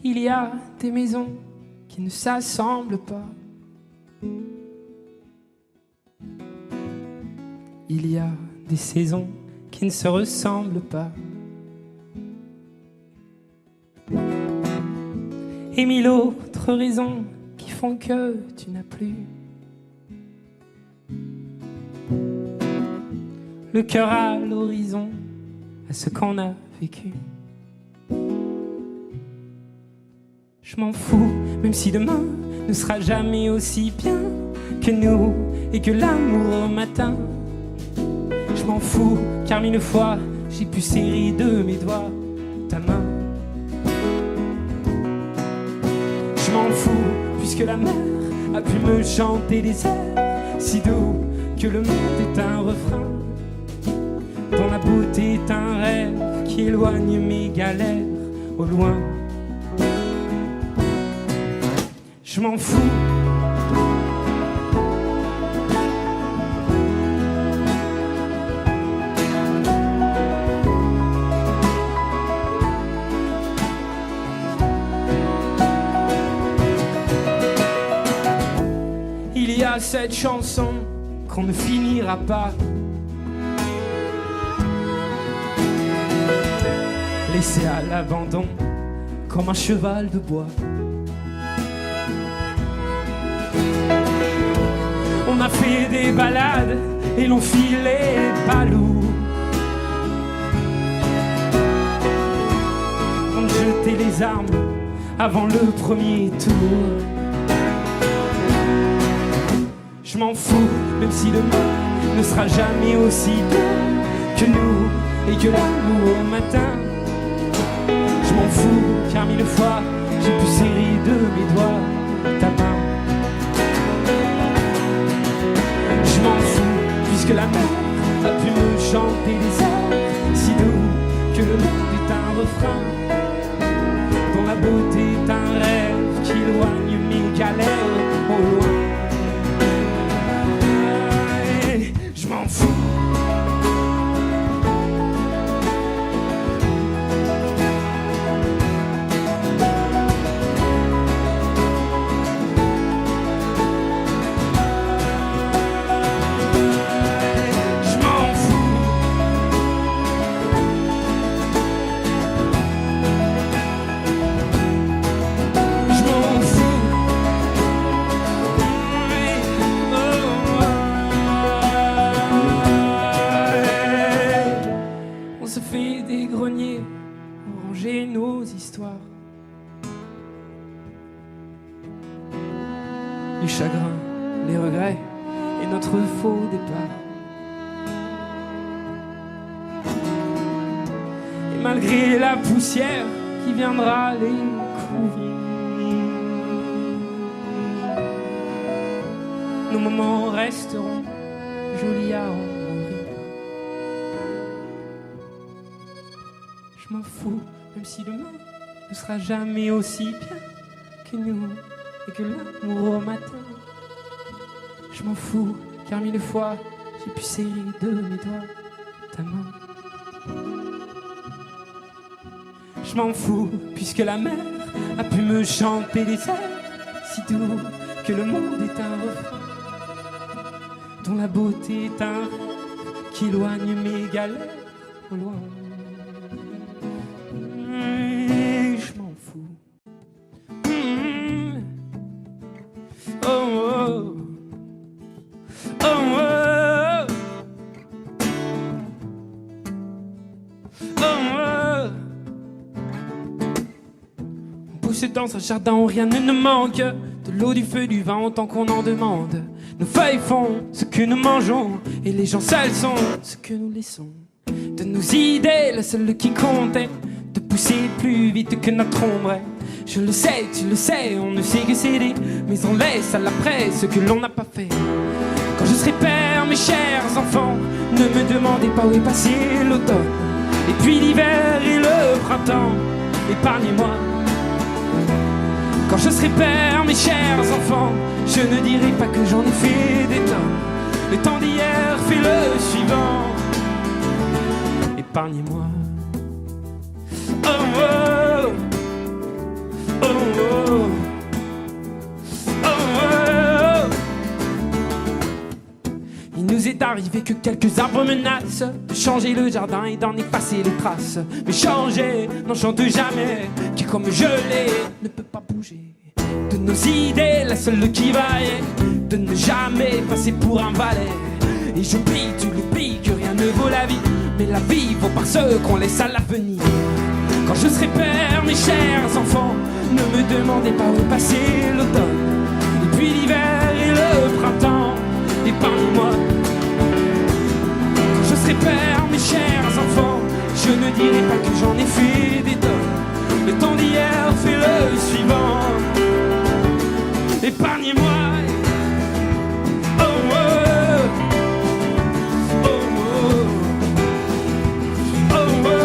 Il y a des maisons qui ne s'assemblent pas. Il y a des saisons qui ne se ressemblent pas. et mille autres raisons qui font que tu n'as plus le cœur à l'horizon, à ce qu'on a vécu. Je m'en fous, même si demain ne sera jamais aussi bien que nous et que l'amour au matin. Je m'en fous, car mille fois j'ai pu serrer de mes doigts ta main. Je m'en fous, puisque la mer a pu me chanter des airs si doux que le monde est un refrain, dont la beauté est un rêve qui éloigne mes galères au loin. Je m'en fous. Il y a cette chanson qu'on ne finira pas, laissée à l'abandon comme un cheval de bois. On a fait des balades et l'on filait balou. On jetait les armes avant le premier tour. Je m'en fous, même si demain ne sera jamais aussi bien que nous et que l'amour au matin. Je m'en fous, car mille fois j'ai pu serrer de mes doigts ta main. Je m'en fous, puisque la mer a pu me chanter des airs si doux que le monde est un refrain, dont la beauté est un rêve qui éloigne mes galères au loin. Je m'en fous. Nos histoires, les chagrins, les regrets et notre faux départ. Et malgré la poussière qui viendra les couvrir, nos moments resteront jolis à en mourir. Je m'en fous, même si demain ne sera jamais aussi bien que nous et que l'amour au matin. Je m'en fous, car mille fois j'ai pu serrer de mes doigts ta main. Je m'en fous, puisque la mer a pu me chanter des airs si doux que le monde est un refrain, dont la beauté est un rêve qui éloigne mes galères au loin. Dans un jardin où rien ne nous manque, de l'eau, du feu, du vent, tant qu'on en demande. Nos feuilles font ce que nous mangeons, et les gens seuls sont ce que nous laissons. De nos idées, la seule qui compte est de pousser plus vite que notre ombre. Je le sais, tu le sais, on ne sait que céder, mais on laisse à l'après ce que l'on n'a pas fait. Quand je serai père, mes chers enfants, ne me demandez pas où est passé l'automne, et puis l'hiver et le printemps, épargnez-moi. Quand je serai père, mes chers enfants, je ne dirai pas que j'en ai fait des tonnes. Le temps d'hier fait le suivant. Épargnez-moi. Oh oh, oh oh, oh oh. Il nous est m'est arrivé que quelques arbres menacent de changer le jardin et d'en effacer les traces. Mais changer n'en chante jamais, qui comme je l'ai ne peut pas bouger. De nos idées, la seule qui vaille, de ne jamais passer pour un valet. Et j'oublie, tu l'oublies, que rien ne vaut la vie, mais la vie vaut par ceux qu'on laisse à l'avenir. Quand je serai père, mes chers enfants, ne me demandez pas où passer l'automne, et puis l'hiver et le printemps, épargnez-moi. Quand je serai père, mes chers enfants, je ne dirai pas que j'en ai fait des tonnes. Le temps d'hier fait le suivant, épargnez-moi. Oh, oh, oh, oh, oh, oh, oh.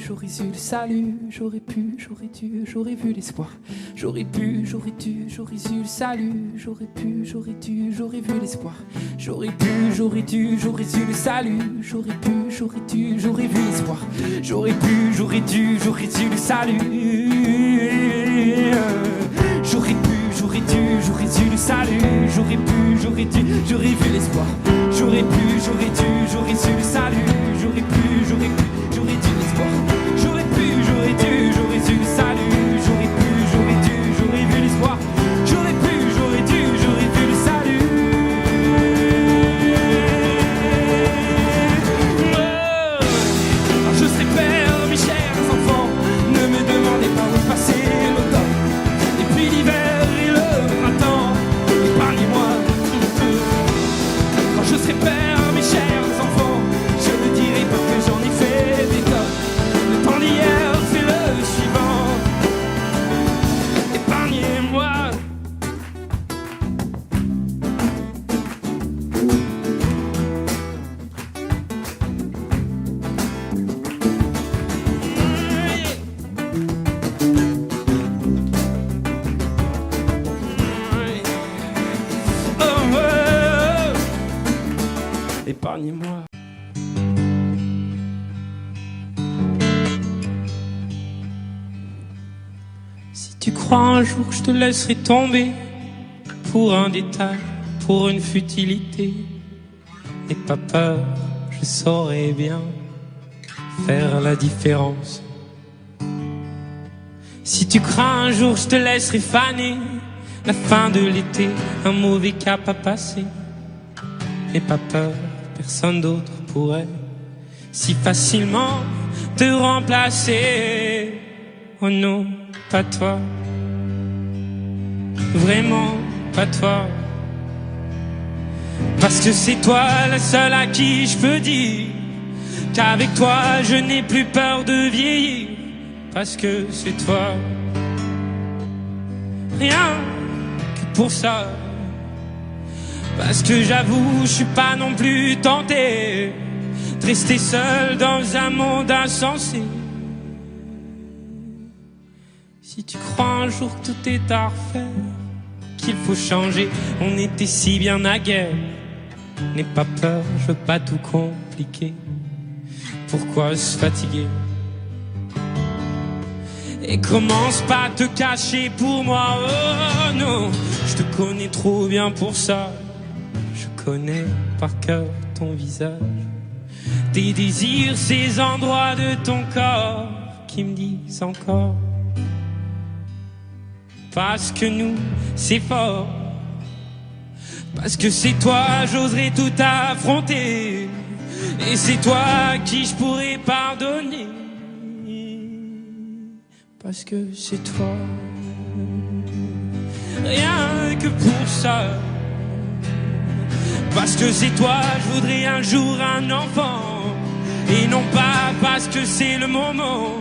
J'aurais eu le salut, j'aurais pu, j'aurais dû, j'aurais vu l'espoir. J'aurais pu, j'aurais dû, j'aurais eu le salut, j'aurais pu, j'aurais dû, j'aurais vu l'espoir. J'aurais pu, j'aurais dû, j'aurais eu le salut, j'aurais pu, j'aurais dû, j'aurais vu l'espoir. J'aurais pu, j'aurais dû, j'aurais eu le salut. J'aurais pu, j'aurais dû, j'aurais eu le salut, j'aurais pu, j'aurais dû, j'aurais vu l'espoir. J'aurais pu, j'aurais dû, j'aurais eu le salut, j'aurais pu, j'aurais pu, j'aurais dû l'espoir. J'aurais pu, j'aurais dû, j'aurais eu le salut. J'aurais pu, j'aurais dû, j'aurais vu l'espoir. J'aurais pu, j'aurais dû, j'aurais vu le salut. Oh, je serai père, mes chers enfants, ne me demandez pas où passer l'automne, et puis l'hiver et le printemps, épargnez-moi. Quand je serai père, mes chers enfants, je ne dirai pas que j'en ai fait des tonnes. Le temps d'hier fait le suivant, épargnez-moi. Oh, oh, oh. Épargnez-moi. Si tu crois un jour que je te laisserai tomber pour un détail, pour une futilité, n'aie pas peur, je saurai bien faire la différence. Si tu crains un jour je te laisserai faner, la fin de l'été, un mauvais cap à passer, n'aie pas peur, personne d'autre pourrait si facilement te remplacer. Oh non, pas toi, vraiment pas toi, parce que c'est toi la seule à qui je peux dire qu'avec toi je n'ai plus peur de vieillir, parce que c'est toi, rien que pour ça, parce que j'avoue je suis pas non plus tenté de rester seul dans un monde insensé. Si tu crois un jour que tout est à refaire, qu'il faut changer, on était si bien naguère, n'aie pas peur, je veux pas tout compliquer. Pourquoi se fatiguer? Et commence pas à te cacher pour moi, oh non, je te connais trop bien pour ça. Je connais par cœur ton visage, tes désirs, ces endroits de ton corps qui me disent encore, parce que nous, c'est fort, parce que c'est toi, j'oserais tout affronter, et c'est toi à qui je pourrais pardonner, parce que c'est toi, rien que pour ça, parce que c'est toi, je voudrais un jour un enfant, et non pas parce que c'est le moment,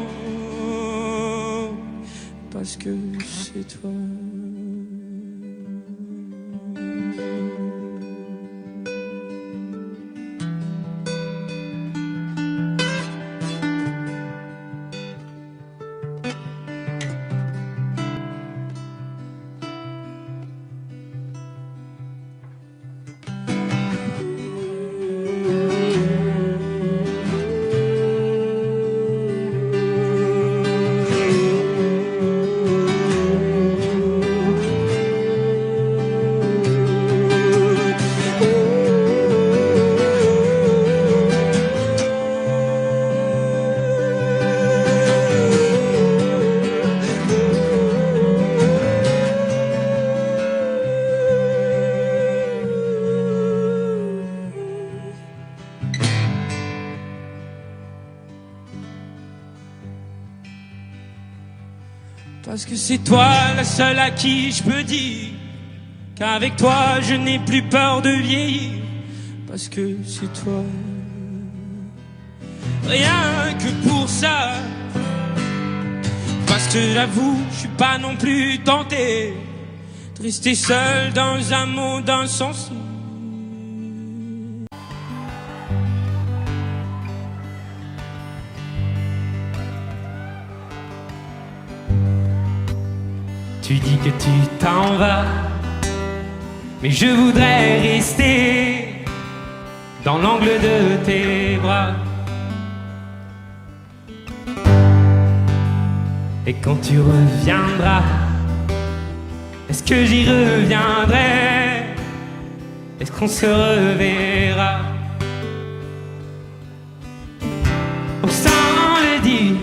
parce que c'est toi. Parce que c'est toi la seule à qui je peux dire qu'avec toi je n'ai plus peur de vieillir. Parce que c'est toi. Rien que pour ça. Parce que j'avoue, je suis pas non plus tenté de rester seul dans un monde insensé. Tu dis que tu t'en vas, mais je voudrais rester dans l'angle de tes bras. Et quand tu reviendras, est-ce que j'y reviendrai? Est-ce qu'on se reverra? Oh, sans le dire,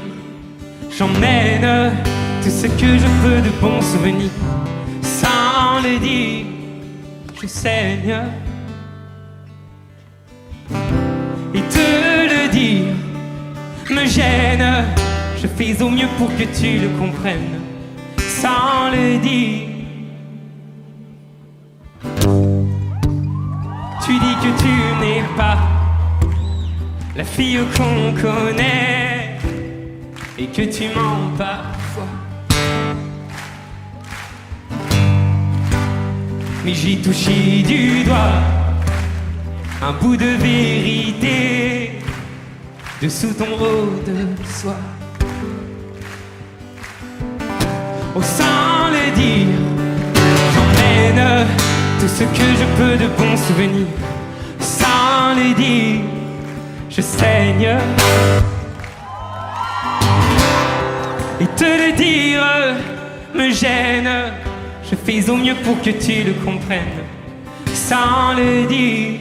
j'emmène tout ce que je peux de bons souvenirs. Sans le dire, je saigne. Et te le dire me gêne. Je fais au mieux pour que tu le comprennes. Sans le dire. Tu dis que tu n'es pas la fille qu'on connaît et que tu mens parfois. Mais j'ai touché du doigt un bout de vérité dessous ton rôle de soie. Oh, sans le dire, j'emmène tout ce que je peux de bons souvenirs. Sans le dire, je saigne. Et te le dire me gêne. Je fais au mieux pour que tu le comprennes. Sans le dire.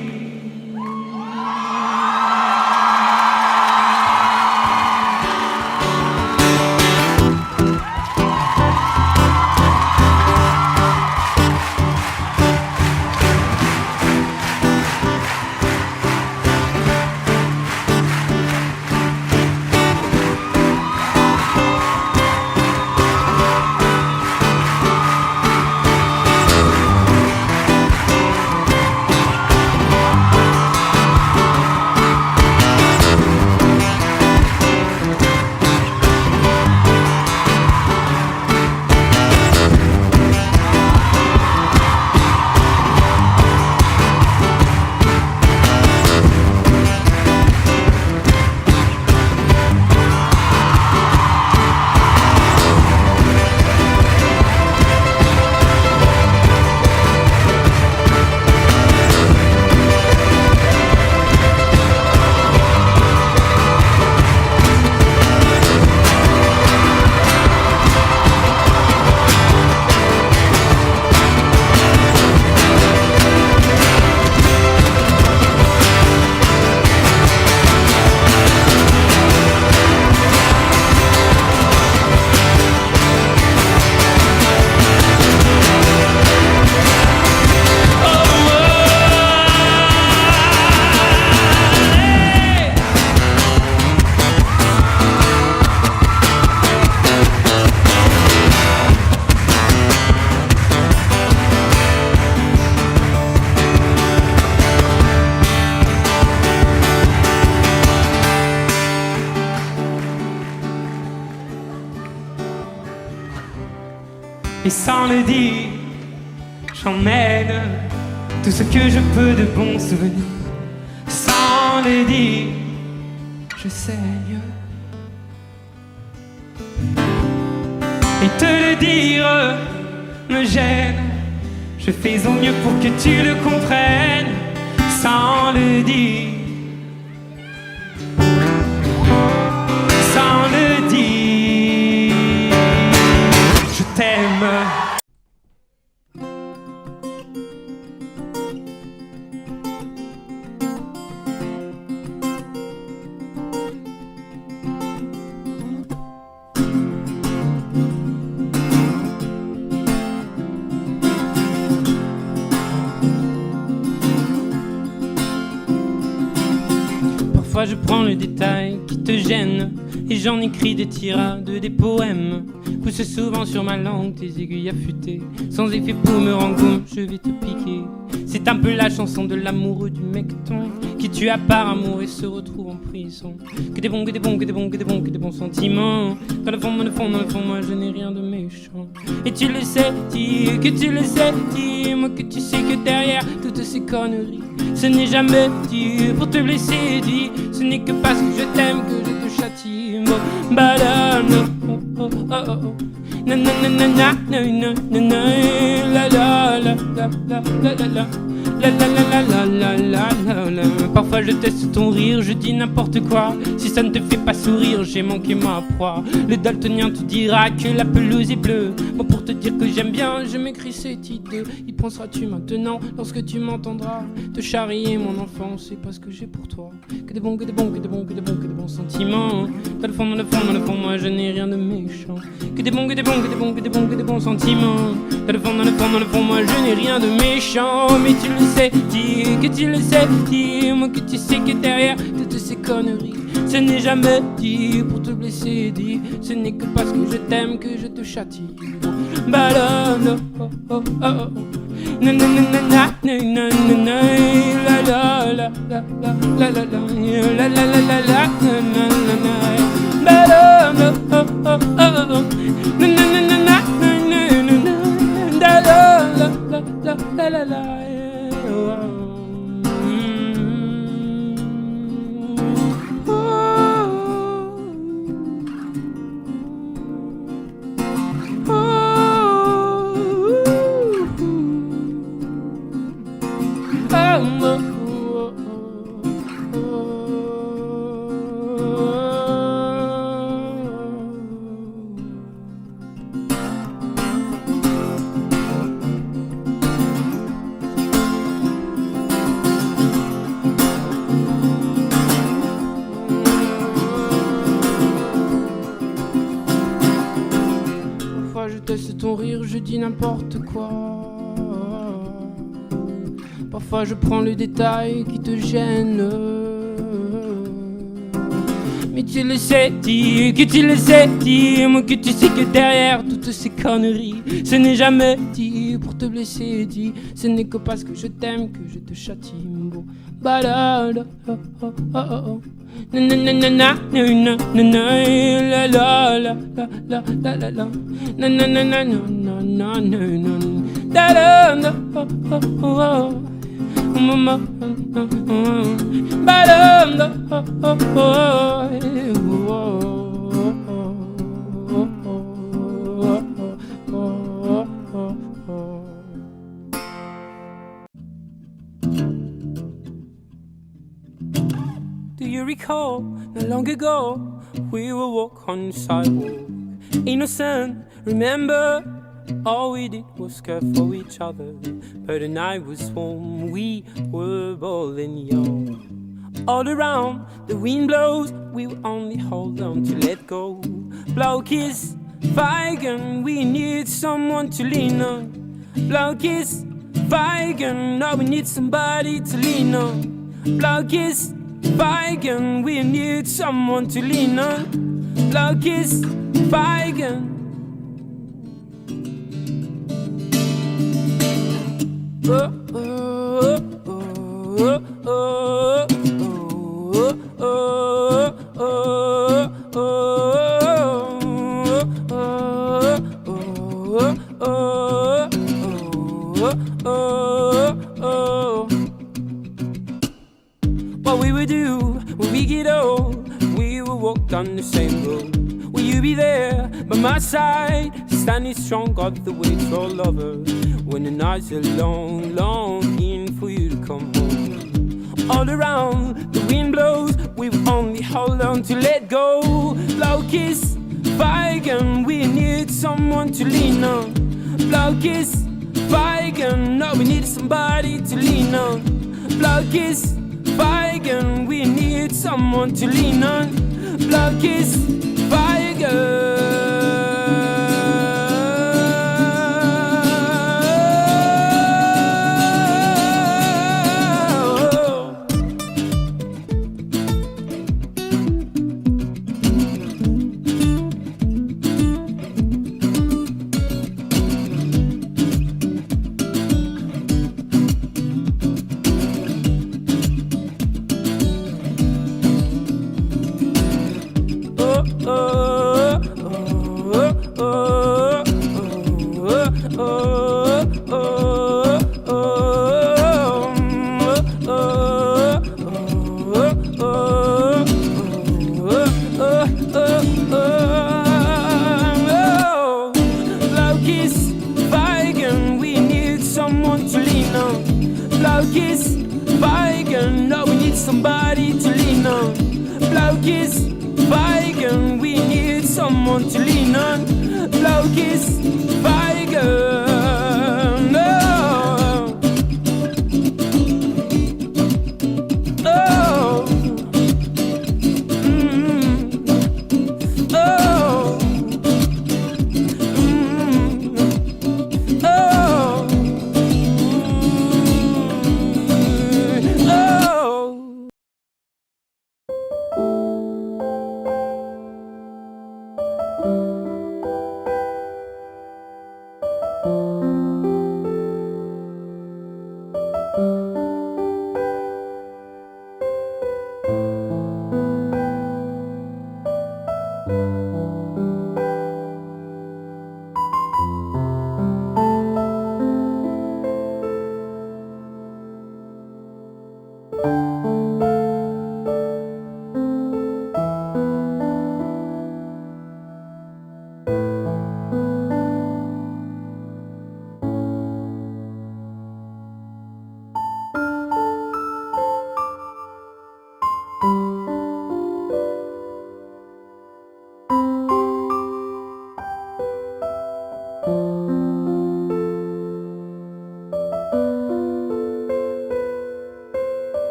Et sans le dire, j'emmène tout ce que je peux de bons souvenirs. Sans le dire, je saigne. Et te le dire me gêne. Je fais au mieux pour que tu le comprennes. Sans le dire. Sans le dire, je t'aime. Parfois je prends le détail qui qui te gênent. Et j'en écris des tirades, des poèmes. Pousse souvent sur ma langue tes aiguilles affûtées. Sans effet pour me rendre compte, je vais te piquer. C'est un peu la chanson de l'amoureux du mecton qui tue à part amour et se retrouve en prison. Que des bons, que des bons, que des bons, que des bons, que des bons sentiments. Dans le fond, dans le fond, dans le fond, moi je n'ai rien de méchant. Et tu le sais, dis que tu le sais, dis-moi que tu sais que derrière toutes ces conneries, ce n'est jamais dit pour te blesser, dis. Ce n'est que parce que je t'aime que je te châtie. Badam, oh oh oh oh. Na na na na na na na na. La la la la la la la la. La la la la la la la la. Parfois je teste ton rire, je dis n'importe quoi. Si ça ne te fait pas sourire, j'ai manqué ma proie. Le daltonien te dira que la pelouse est bleue. Bon, pour te dire que j'aime bien, je m'écris ces titres. Y penseras-tu maintenant lorsque tu m'entendras te charrier mon enfant, c'est pas ce que j'ai pour toi. Que des bons, que des bons, que des bons, que des bons, que des bons sentiments. Dans le fond, dans le fond, dans le fond, moi je n'ai rien de méchant. Que des bons, que des bons, que des bons, que des bons, que des bons sentiments. Dans le fond, dans le fond, dans le fond, moi je n'ai rien de méchant. Mais tu le sais, dis que tu le sais, dis-moi que tu sais que derrière toutes ces conneries, ce n'est jamais dit pour te blesser, dis. Ce n'est que parce que je t'aime que je te châtie. Balade, oh oh oh oh. Na na na na na na na na. La la la la la la la la la la la la na na na. Balade, oh oh oh oh. Na na na na na na na na. La la la la la la la. Ton rire, je dis n'importe quoi. Parfois je prends le détail qui te gêne. Mais tu le sais, dis que tu le sais, dis-moi que tu sais que derrière toutes ces conneries, ce n'est jamais dit pour te blesser, dis. Ce n'est que parce que je t'aime que je te châtie. Bon, balade, oh oh oh oh. Na na na na na na na na. La la la la la la la. Na na na na na na na na. Da da da oh oh oh. Mama, ba da da oh oh oh. Do you recall, not long ago, we would walk on the sidewalk, innocent, remember? All we did was care for each other, but the night was warm, we were bold and young. All around, the wind blows, we will only hold on to let go. Blow kiss, Feigen, we need someone to lean on. Blow kiss, Feigen, now we need somebody to lean on. Blow kiss, Feigen, we need someone to lean on. Blow kiss, Feigen. Oh, oh, oh, oh, oh, oh, oh, oh, oh. What we would do when we get old, we will walk down the same road. Will you be there by my side, standing strong, got the weight for lover? When the nights are long, longing for you to come home. All around, the wind blows, we will only hold on to let go. Blow kiss, Feigen, we need someone to lean on. Blow kiss, Feigen, no, we need somebody to lean on. Blow kiss, Feigen, we need someone to lean on. Blow kiss, Feigen. lean on. Blaukies, Weigen, no, we need somebody to lean on. Blaukies, Weigen, we need someone to lean on. Blaukies, Weigen, no. Oh. Oh. Oh. Oh.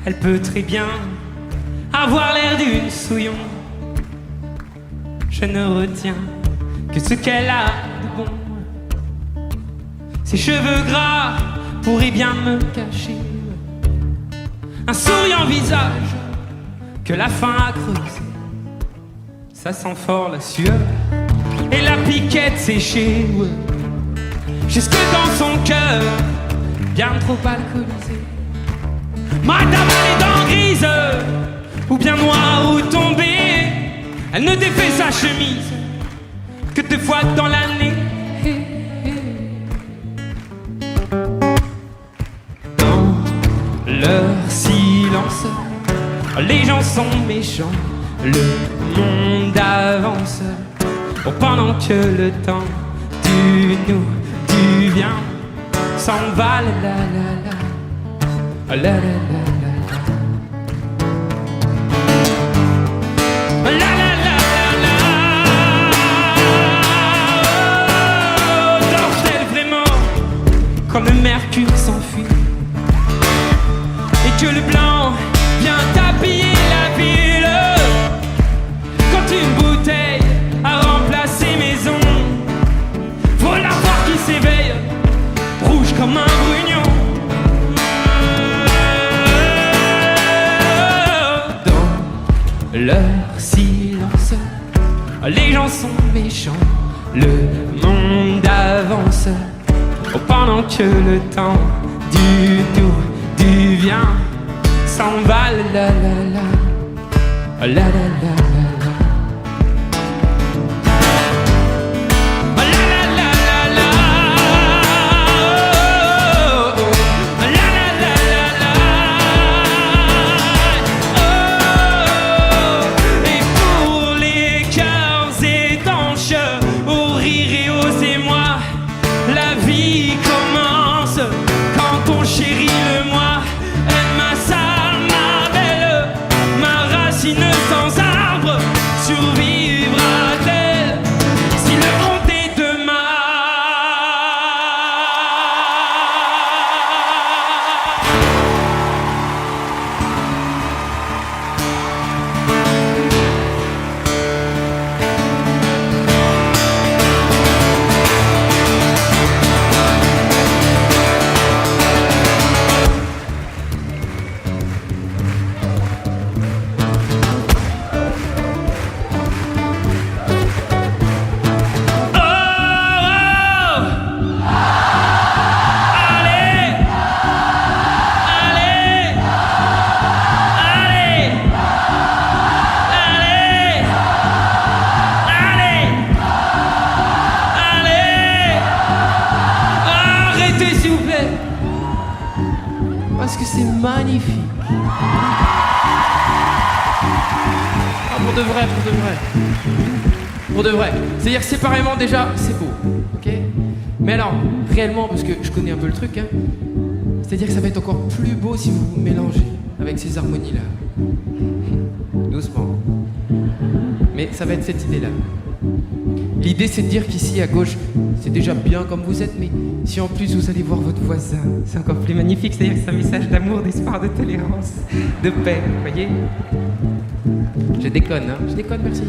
Elle peut très bien avoir l'air d'une souillon. Je ne retiens que ce qu'elle a de bon. Ses cheveux gras pourraient bien me cacher un souriant visage que la faim a creusé. Ça sent fort la sueur et la piquette séchée, jusque dans son cœur, bien trop alcoolisé. Madame a les dents grises, ou bien noire ou tombée. Elle ne défait sa chemise que 2 fois dans l'année. Dans leur silence, les gens sont méchants, le monde avance. Oh, pendant que le temps du nous, du bien s'en va, la la la la, la la la la, la la la la. Dort-elle vraiment quand le mercure s'enfuit et que le blanc vient tapiller la ville? Quand une bouteille a remplacé maison, faut la voir qui s'éveille, rouge comme un brugnon. Dans leur silence, les gens sont méchants, le monde avance. Oh, pendant que le temps du nous, du vient s'en va, la la la, la la la la. Parce que c'est magnifique. Ah, pour de vrai, pour de vrai. Pour de vrai. C'est-à-dire que séparément déjà, c'est beau. Ok? Mais alors, réellement, parce que je connais un peu le truc, hein, c'est-à-dire que ça va être encore plus beau si vous vous mélangez avec ces harmonies-là. Doucement. Mais ça va être cette idée-là. L'idée, c'est de dire qu'ici, à gauche, c'est déjà bien comme vous êtes, mais si en plus vous allez voir votre voisin, c'est encore plus magnifique. C'est-à-dire que c'est un message d'amour, d'espoir, de tolérance, de paix, vous voyez? Je déconne, hein? Je déconne, merci.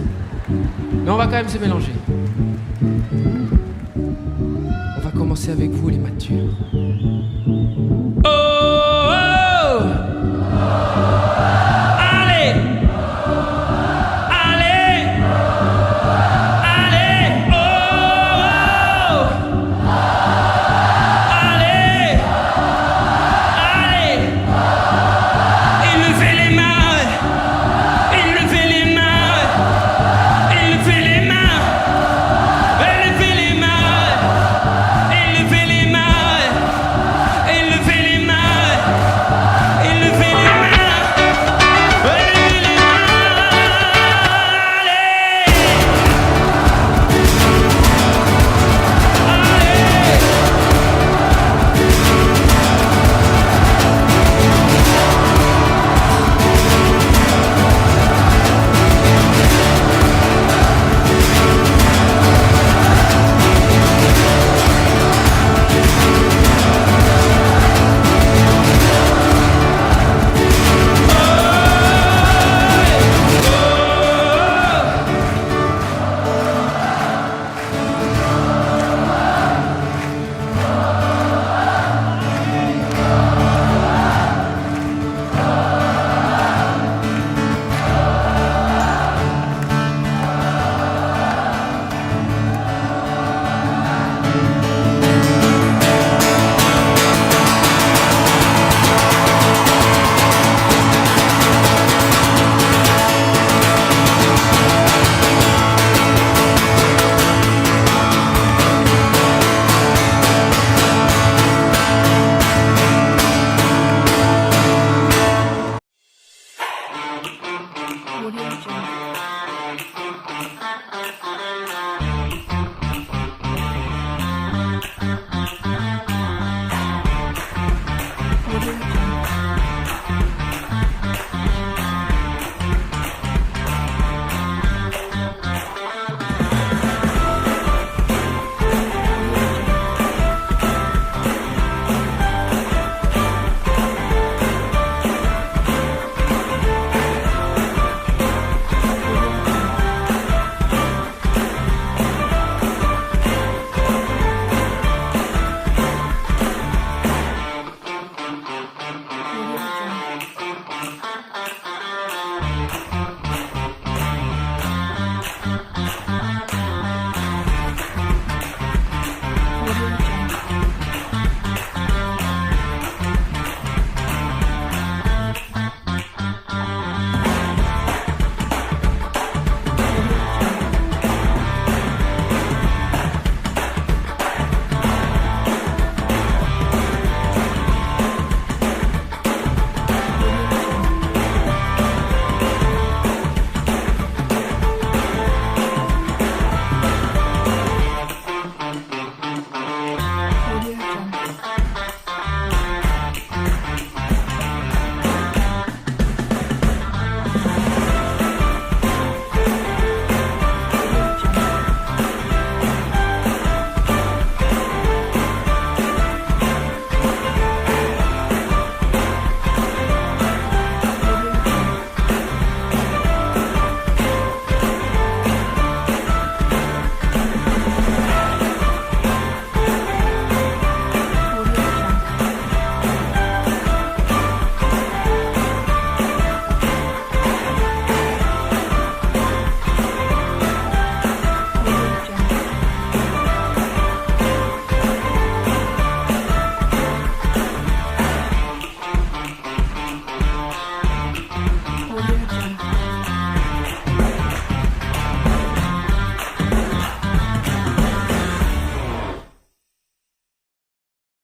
Mais on va quand même se mélanger. On va commencer avec vous, les matures.